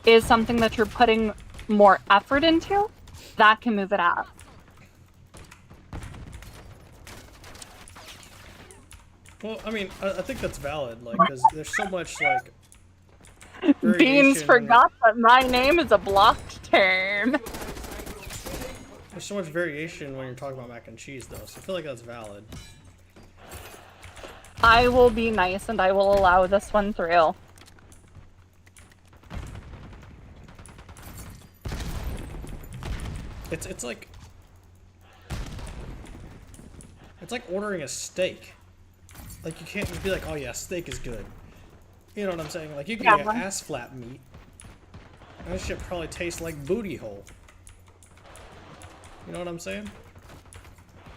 is something that you're putting more effort into, that can move it up. Well, I mean, I think that's valid, like, because there's so much, like, Beans variation- forgot that my name is a blocked term. There's so much variation when you're talking about mac and cheese, though, so I feel like that's valid. I will be nice and I will allow this one through. It's like... It's like ordering a steak. Like, you can't just be like, oh yeah, steak is good. You know what I'm saying? Like, you can get ass flap meat. And that shit probably tastes like booty hole. You know what I'm saying?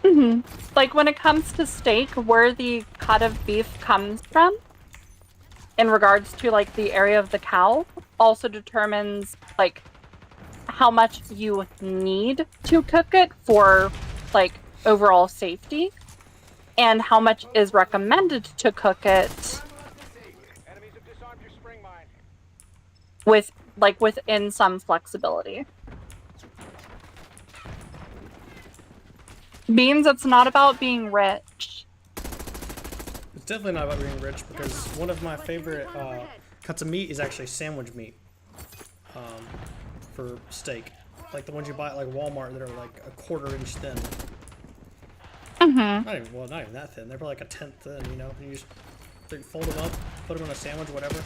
Mm-hmm. Like, when it comes to steak, where the cut of beef comes from, in regards to, like, the area of the cow, also determines, like, how much you need to cook it for, like, overall safety, and how much is recommended to cook it Enemies have disarmed your spring mine. with, like, within some flexibility. Beans, it's not about being rich. It's definitely not about being rich, because one of my favorite cuts of meat is actually sandwich meat. For steak. Like the ones you buy at like Walmart that are like a 1/4 inch thin. Mm-hmm. Not even that thin. They're probably like a 1/10 thin, you know? You just fold them up, put them in a sandwich, whatever.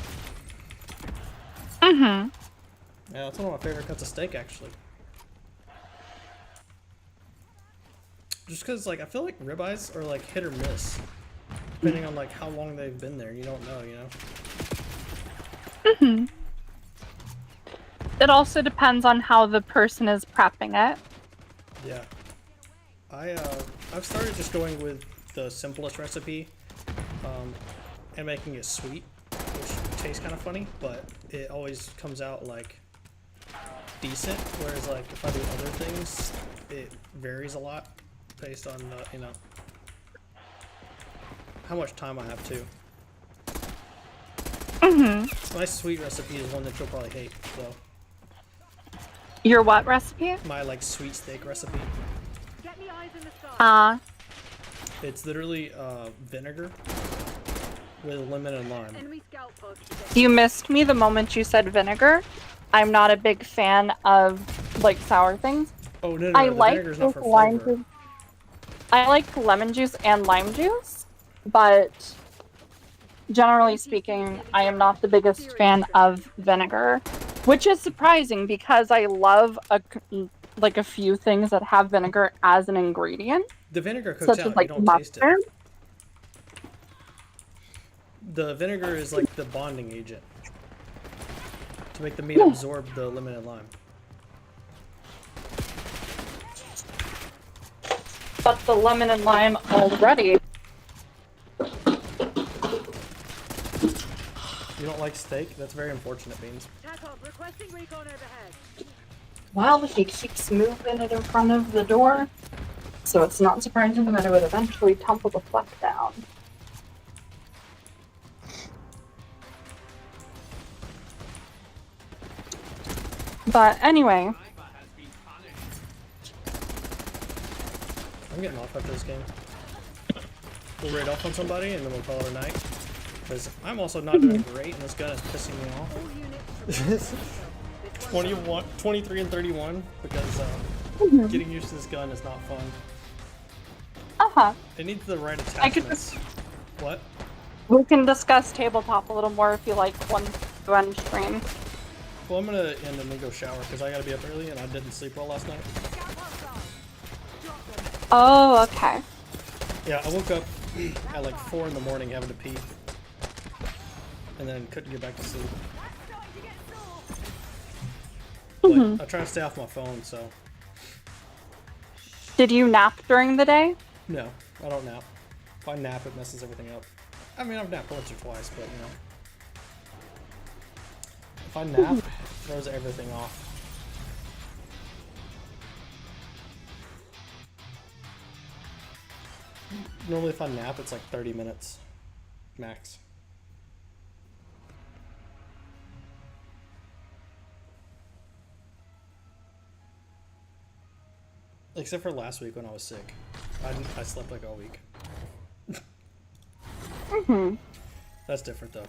Mm-hmm. Yeah, that's one of my favorite cuts of steak, actually. Just because, like, I feel like ribeyes are, like, hit or miss. Depending on, like, how long they've been there. You don't know, you know? Mm-hmm. It also depends on how the person is prepping it. Yeah. I've started just going with the simplest recipe, and making it sweet, which tastes kind of funny, but it always comes out, like, decent, whereas, like, if I do other things, it varies a lot based on, you know, how much time I have to. Mm-hmm. My sweet recipe is one that you'll probably hate, so. Your what recipe? My, like, sweet steak recipe. Get me eyes in the sky. It's literally, vinegar with lemon and lime. Enemy scout post. You missed me the moment you said vinegar. I'm not a big fan of, like, sour things. Oh, no, I the like vinegar's not for lime flavor. juice. I like lemon juice and lime juice, but generally speaking, I am not the biggest fan of vinegar, which is surprising because I love a few things that have vinegar as an ingredient, The vinegar cooks such out, as like you don't taste it. mustard. The vinegar is like the bonding agent to make the meat absorb the lemon and lime. But the lemon and lime already. You don't like steak? That's very unfortunate, Beans. TACOM requesting recon overhead. Well, he keeps moving it in front of the door, so it's not surprising that it would eventually tumble the fleck down. But anyway, I'm getting off after this game. We'll raid off on somebody and then we'll call it a night. Because I'm also not doing great and this gun is pissing me off. 23 and 31 because getting used to this gun is not fun. uh-huh. It needs the right I could attachments. What? We can discuss tabletop a little more if you like one to end stream. Well, I'm gonna end and then go shower because I gotta be up early and I didn't sleep well last night. Oh, okay. Yeah, I woke up at like 4 in the morning having to pee. And then couldn't get back to sleep. But I try to stay off my phone, so. Did you nap during the day? No, I don't nap. If I nap, it messes everything up. I mean, I've napped once or twice, but you know. If I nap, it throws everything off. Normally if I nap, it's like 30 minutes max. Except for last week when I was sick. I slept like all week. That's different though.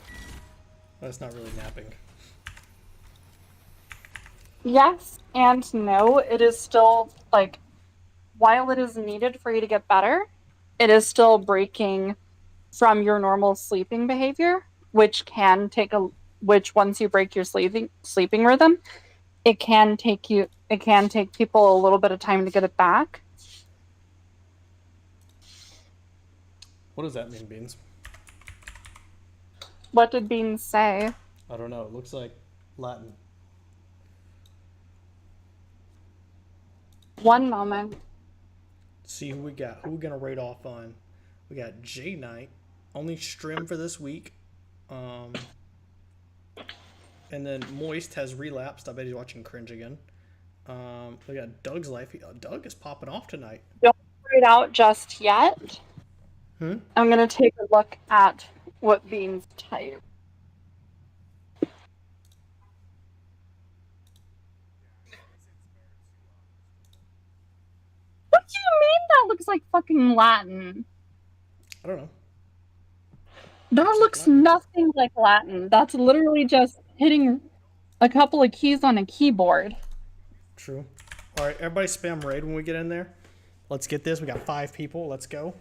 That's not really napping. Yes and no. It is still, like, while it is needed for you to get better, it is still breaking from your normal sleeping behavior, which once you break your sleeping rhythm, it can take people a little bit of time to get it back. What does that mean, Beans? What did Beans say? I don't know. It looks like Latin. One moment. See who we got. Who we gonna rate off on? We got J Knight, only stream for this week. And then Moist has relapsed. I bet he's watching cringe again. We got Doug's life. Doug is popping off tonight. Don't rate out just yet. I'm gonna take a look at what Beans typed. What do you mean that looks like fucking Latin? I don't know. That looks nothing like Latin. That's literally just hitting a couple of keys on a keyboard. True. All right, everybody spam raid when we get in there. Let's get this. We got 5 people. Let's go.